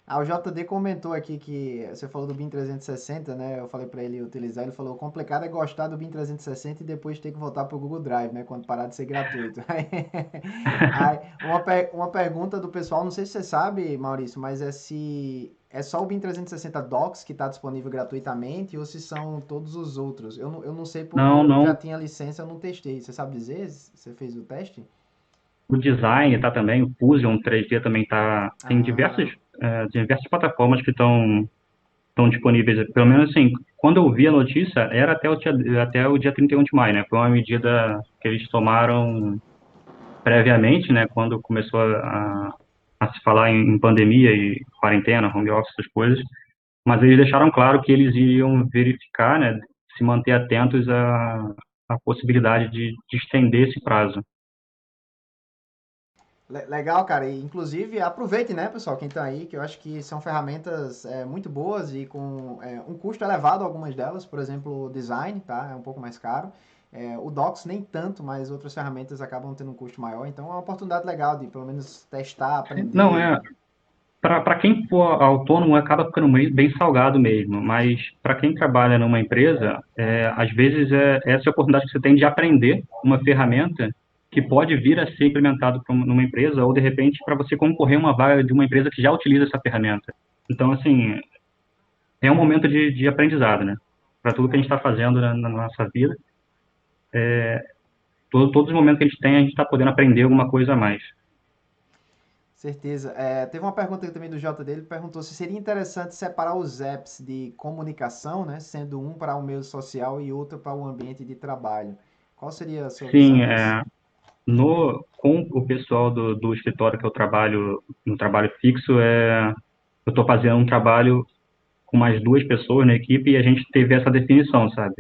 [SPEAKER 1] Ah, o JD comentou aqui que você falou do BIM 360, né? Eu falei para ele utilizar, ele falou: o complicado é gostar do BIM 360 e depois ter que voltar pro Google Drive, né? Quando parar de ser gratuito. Aí, uma pergunta do pessoal, não sei se você sabe, Maurício, mas é se é só o BIM 360 Docs que está disponível gratuitamente ou se são todos os outros. Eu não sei porque
[SPEAKER 2] Não,
[SPEAKER 1] eu já
[SPEAKER 2] não.
[SPEAKER 1] tinha licença, eu não testei. Você sabe dizer? Você fez o teste?
[SPEAKER 2] O design tá também, o Fusion 3D também tá. Tem
[SPEAKER 1] Ah,
[SPEAKER 2] diversas plataformas que estão disponíveis. Pelo menos assim, quando eu vi a notícia, era até o dia 31 de maio, né? Foi uma medida que eles tomaram previamente, né? Quando começou a se falar em pandemia e quarentena, home office, essas coisas. Mas eles deixaram claro que eles iriam verificar, né? Se manter atentos à possibilidade de estender esse prazo.
[SPEAKER 1] Legal, cara. E, inclusive, aproveite, né, pessoal, quem tá aí, que eu acho que são ferramentas muito boas e com um custo elevado, algumas delas. Por exemplo, o design, tá? É um pouco mais caro. O Docs nem tanto, mas outras ferramentas acabam tendo um custo maior. Então, é uma oportunidade legal de, pelo menos, testar,
[SPEAKER 2] Não,
[SPEAKER 1] aprender.
[SPEAKER 2] para quem for autônomo acaba ficando bem salgado mesmo, mas para quem trabalha numa empresa, às vezes essa é a oportunidade que você tem de aprender uma ferramenta que pode vir a ser implementado numa empresa ou de repente para você concorrer a uma vaga de uma empresa que já utiliza essa ferramenta. Então, assim, é um momento de aprendizado, né? Para tudo que a gente está fazendo na nossa vida, todos os momentos que a gente tem, a gente está podendo aprender alguma coisa a mais.
[SPEAKER 1] Certeza. Teve uma pergunta também do J dele, perguntou se seria interessante separar os apps de comunicação, né, sendo um para o meio social e outro para o ambiente de trabalho. Qual seria a sua visão
[SPEAKER 2] Sim,
[SPEAKER 1] nisso?
[SPEAKER 2] com o pessoal do escritório que eu trabalho, no trabalho fixo, eu estou fazendo um trabalho com mais duas pessoas na equipe e a gente teve essa definição, sabe?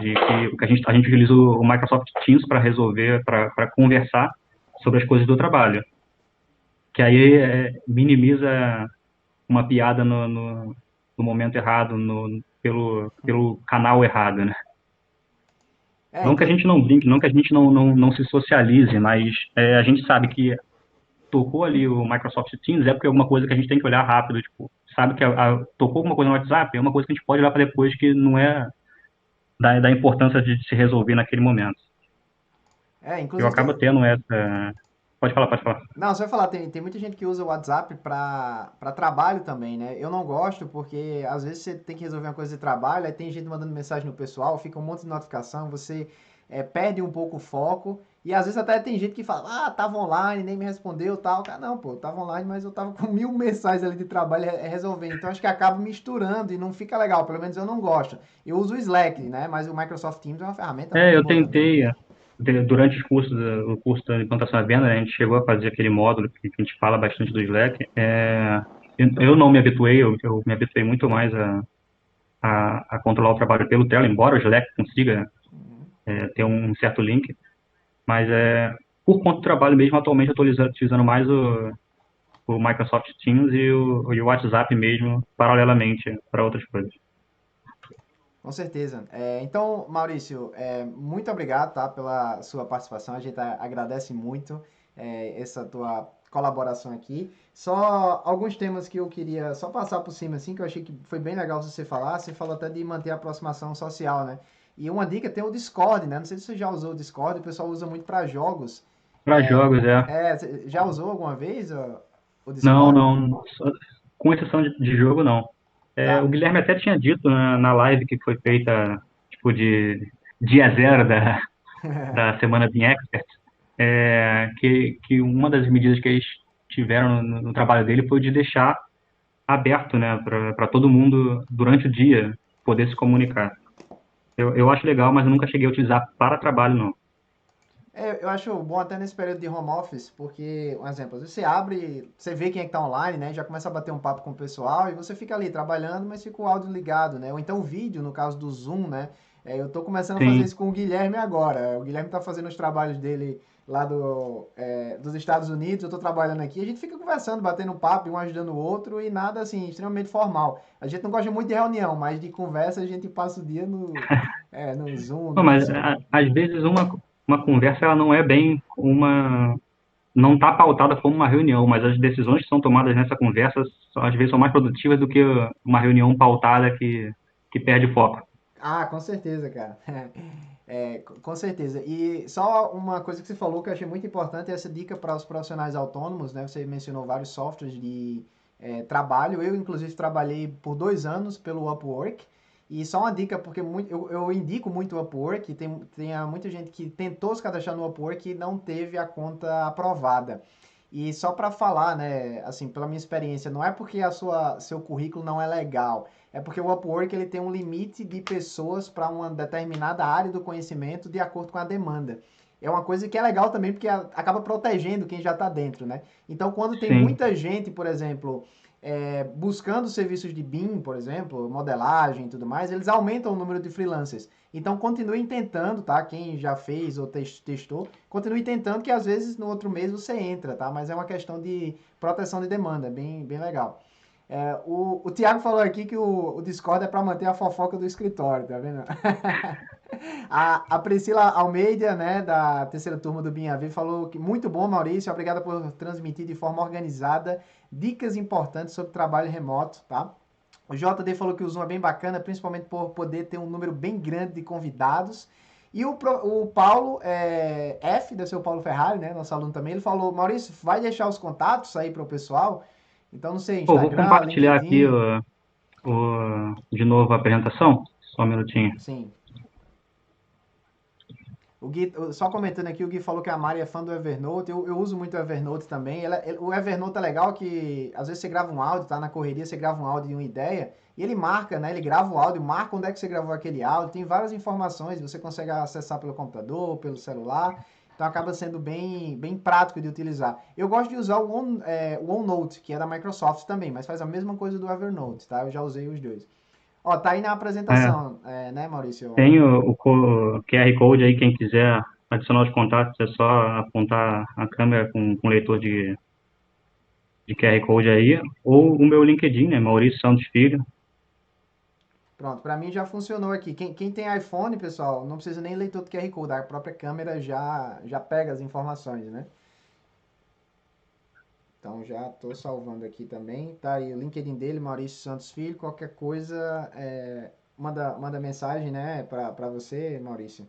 [SPEAKER 2] De que a gente utiliza o Microsoft Teams para resolver, para conversar sobre as coisas do trabalho. Que aí minimiza uma piada no momento errado, pelo canal errado, né?
[SPEAKER 1] É,
[SPEAKER 2] Não que a gente não brinque, não que a gente não se socialize, mas a gente sabe que tocou ali o Microsoft Teams é porque é alguma coisa que a gente tem que olhar rápido, tipo, sabe que tocou alguma coisa no WhatsApp, é uma coisa que a gente pode olhar para depois que não é da importância de se resolver naquele momento. Eu
[SPEAKER 1] inclusive
[SPEAKER 2] acabo tendo essa. Pode falar, pode falar.
[SPEAKER 1] não, você vai falar, tem muita gente que usa o WhatsApp para trabalho também, né? Eu não gosto porque às vezes você tem que resolver uma coisa de trabalho, aí tem gente mandando mensagem no pessoal, fica um monte de notificação, você perde um pouco o foco. E às vezes até tem gente que fala, ah, tava online, nem me respondeu tal. Cara, não, pô, tava online, mas eu tava com 1000 mensagens ali de trabalho resolvendo. Então acho que acaba misturando e não fica legal, pelo menos eu não gosto. Eu uso o Slack, né? Mas o Microsoft Teams é uma ferramenta muito
[SPEAKER 2] Eu
[SPEAKER 1] boa também.
[SPEAKER 2] tentei, durante o curso da implantação da venda, né, a gente chegou a fazer aquele módulo que a gente fala bastante do Slack. Eu não me habituei, eu me habituei muito mais a controlar o trabalho pelo Tela, embora o Slack consiga ter um certo link, mas por conta do trabalho mesmo, atualmente eu estou utilizando mais o Microsoft Teams e o WhatsApp mesmo, paralelamente para outras coisas.
[SPEAKER 1] Com certeza. Então, Maurício, muito obrigado, tá, pela sua participação. A gente agradece muito essa tua colaboração aqui. Só alguns temas que eu queria só passar por cima, assim, que eu achei que foi bem legal você falar. Você falou até de manter a aproximação social, né? E uma dica tem o Discord, né? Não sei se você já usou o Discord, o pessoal usa muito para jogos.
[SPEAKER 2] Para jogos, é.
[SPEAKER 1] Você já usou alguma vez o
[SPEAKER 2] Não,
[SPEAKER 1] Discord?
[SPEAKER 2] não. Com exceção de jogo, não. O
[SPEAKER 1] Tá.
[SPEAKER 2] Guilherme até tinha dito na live que foi feita, tipo, de dia zero da Semana Bean Expert, que uma das medidas que eles tiveram no trabalho dele foi de deixar aberto, né, para todo mundo, durante o dia, poder se comunicar. Eu acho legal, mas eu nunca cheguei a utilizar para trabalho, não.
[SPEAKER 1] Eu acho bom até nesse período de home office, porque, um exemplo, às vezes você abre, você vê quem é que tá online, né? Já começa a bater um papo com o pessoal e você fica ali trabalhando, mas fica o áudio ligado, né? Ou então o vídeo, no caso do Zoom, né? Eu tô começando a fazer
[SPEAKER 2] Sim.
[SPEAKER 1] isso com o Guilherme agora. O Guilherme tá fazendo os trabalhos dele lá dos Estados Unidos, eu tô trabalhando aqui, a gente fica conversando, batendo papo, um ajudando o outro e nada assim, extremamente formal. A gente não gosta muito de reunião, mas de conversa a gente passa o dia no Zoom,
[SPEAKER 2] Não,
[SPEAKER 1] no
[SPEAKER 2] mas
[SPEAKER 1] Discord.
[SPEAKER 2] às vezes uma conversa ela não é bem não está pautada como uma reunião, mas as decisões que são tomadas nessa conversa às vezes são mais produtivas do que uma reunião pautada que perde foco.
[SPEAKER 1] Ah, com certeza, cara. Com certeza. E só uma coisa que você falou que eu achei muito importante é essa dica para os profissionais autônomos, né? Você mencionou vários softwares de trabalho. Eu, inclusive, trabalhei por 2 anos pelo Upwork. E só uma dica, porque eu indico muito o Upwork. Tem muita gente que tentou se cadastrar no Upwork e não teve a conta aprovada. E só para falar, né, assim, pela minha experiência, não é porque seu currículo não é legal, é porque o Upwork ele tem um limite de pessoas para uma determinada área do conhecimento de acordo com a demanda. É uma coisa que é legal também porque acaba protegendo quem já está dentro, né? Então, quando tem
[SPEAKER 2] Sim.
[SPEAKER 1] muita gente, por exemplo, buscando serviços de BIM, por exemplo, modelagem e tudo mais, eles aumentam o número de freelancers. Então, continue tentando, tá? Quem já fez ou testou, continue tentando que às vezes no outro mês você entra, tá? Mas é uma questão de proteção de demanda, bem, bem legal. O Thiago falou aqui que o Discord é para manter a fofoca do escritório, tá vendo? A Priscila Almeida, né, da terceira turma do BIM-AV, falou que muito bom, Maurício, obrigada por transmitir de forma organizada dicas importantes sobre trabalho remoto, tá? O JD falou que o Zoom é bem bacana, principalmente por poder ter um número bem grande de convidados. E o Paulo F, deve ser o Paulo Ferrari, né, nosso aluno também, ele falou, Maurício, vai deixar os contatos aí para o pessoal? Então, não sei,
[SPEAKER 2] Pô, vou
[SPEAKER 1] Instagram,
[SPEAKER 2] compartilhar aqui
[SPEAKER 1] LinkedIn,
[SPEAKER 2] de novo a apresentação. Só um minutinho.
[SPEAKER 1] sim. O Gui, só comentando aqui, o Gui falou que a Mari é fã do Evernote. Eu uso muito o Evernote também. O Evernote é legal que às vezes você grava um áudio, tá na correria, você grava um áudio de uma ideia e ele marca, né? Ele grava o áudio, marca onde é que você gravou aquele áudio. Tem várias informações, você consegue acessar pelo computador, pelo celular. Então acaba sendo bem, bem prático de utilizar. Eu gosto de usar o OneNote, que é da Microsoft também, mas faz a mesma coisa do Evernote, tá? Eu já usei os dois. Ó, tá aí na
[SPEAKER 2] É,
[SPEAKER 1] apresentação, né, Maurício?
[SPEAKER 2] tem o QR Code aí, quem quiser adicionar os contatos, é só apontar a câmera com o leitor de QR Code aí, ou o meu LinkedIn, né, Maurício Santos Filho.
[SPEAKER 1] Pronto, para mim já funcionou aqui. Quem tem iPhone, pessoal, não precisa nem leitor do QR Code, a própria câmera já pega as informações, né? Então já estou salvando aqui também. Tá aí o LinkedIn dele, Maurício Santos Filho. Qualquer coisa, manda mensagem, né, para você, Maurício.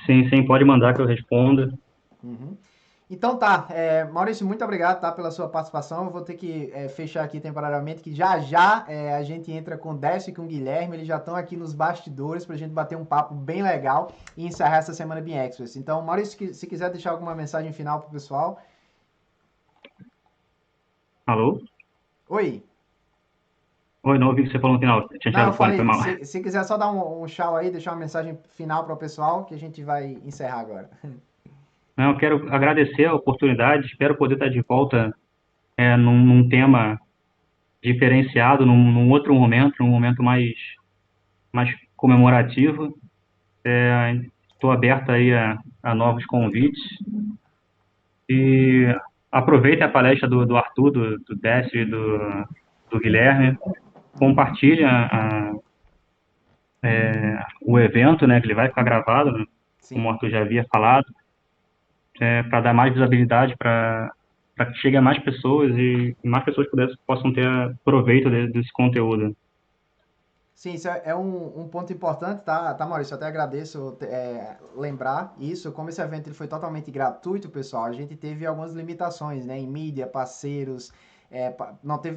[SPEAKER 2] Sim, sim, pode mandar que eu respondo.
[SPEAKER 1] Uhum. Então tá, Maurício, muito obrigado, tá, pela sua participação. Eu vou ter que fechar aqui temporariamente, que já já a gente entra com o Décio e com o Guilherme, eles já estão aqui nos bastidores pra gente bater um papo bem legal e encerrar essa semana bem Express. Então, Maurício, se quiser deixar alguma mensagem final pro pessoal.
[SPEAKER 2] Alô?
[SPEAKER 1] Oi.
[SPEAKER 2] Oi, não ouvi o que você falou no final. Tinha
[SPEAKER 1] Não,
[SPEAKER 2] tirado
[SPEAKER 1] eu
[SPEAKER 2] o fone, foi
[SPEAKER 1] falei,
[SPEAKER 2] mal.
[SPEAKER 1] se quiser só dar um tchau aí, deixar uma mensagem final para o pessoal, que a gente vai encerrar agora.
[SPEAKER 2] Não, eu quero agradecer a oportunidade, espero poder estar de volta num tema diferenciado, num outro momento, num momento mais comemorativo. Estou aberto aí a novos convites. E aproveita a palestra do Arthur, do Décio e do Guilherme, compartilha o evento, né, que ele vai ficar gravado, né, como o
[SPEAKER 1] Sim.
[SPEAKER 2] Arthur já havia falado, para dar mais visibilidade, para que chegue a mais pessoas e mais pessoas possam ter proveito desse conteúdo.
[SPEAKER 1] Sim, isso é um ponto importante, tá, Maurício? Eu até agradeço lembrar isso. Como esse evento ele foi totalmente gratuito, pessoal, a gente teve algumas limitações, né? Em mídia, parceiros,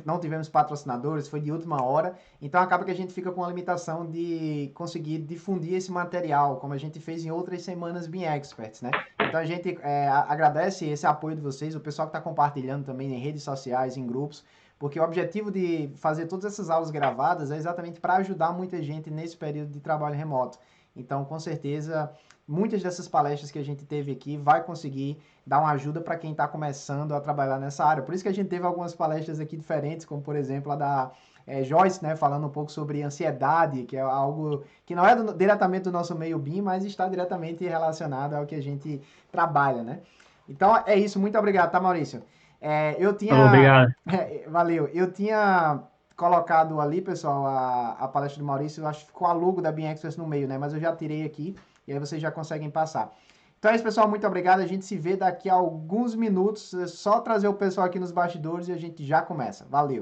[SPEAKER 1] não tivemos patrocinadores, foi de última hora. Então acaba que a gente fica com a limitação de conseguir difundir esse material, como a gente fez em outras semanas Bean Experts, né? Então a gente agradece esse apoio de vocês, o pessoal que está compartilhando também em redes sociais, em grupos. Porque o objetivo de fazer todas essas aulas gravadas é exatamente para ajudar muita gente nesse período de trabalho remoto. Então, com certeza, muitas dessas palestras que a gente teve aqui vai conseguir dar uma ajuda para quem está começando a trabalhar nessa área. Por isso que a gente teve algumas palestras aqui diferentes, como por exemplo a da Joyce, né, falando um pouco sobre ansiedade, que é algo que não é diretamente do nosso meio BIM, mas está diretamente relacionado ao que a gente trabalha, né? Então é isso, muito obrigado, tá, Maurício? Eu
[SPEAKER 2] Falou,
[SPEAKER 1] tinha.
[SPEAKER 2] obrigado.
[SPEAKER 1] Valeu. Eu tinha colocado ali, pessoal, a palestra do Maurício, eu acho que ficou a logo da Bean Express no meio, né? Mas eu já tirei aqui e aí vocês já conseguem passar. Então é isso, pessoal. Muito obrigado. A gente se vê daqui a alguns minutos. É só trazer o pessoal aqui nos bastidores e a gente já começa. Valeu.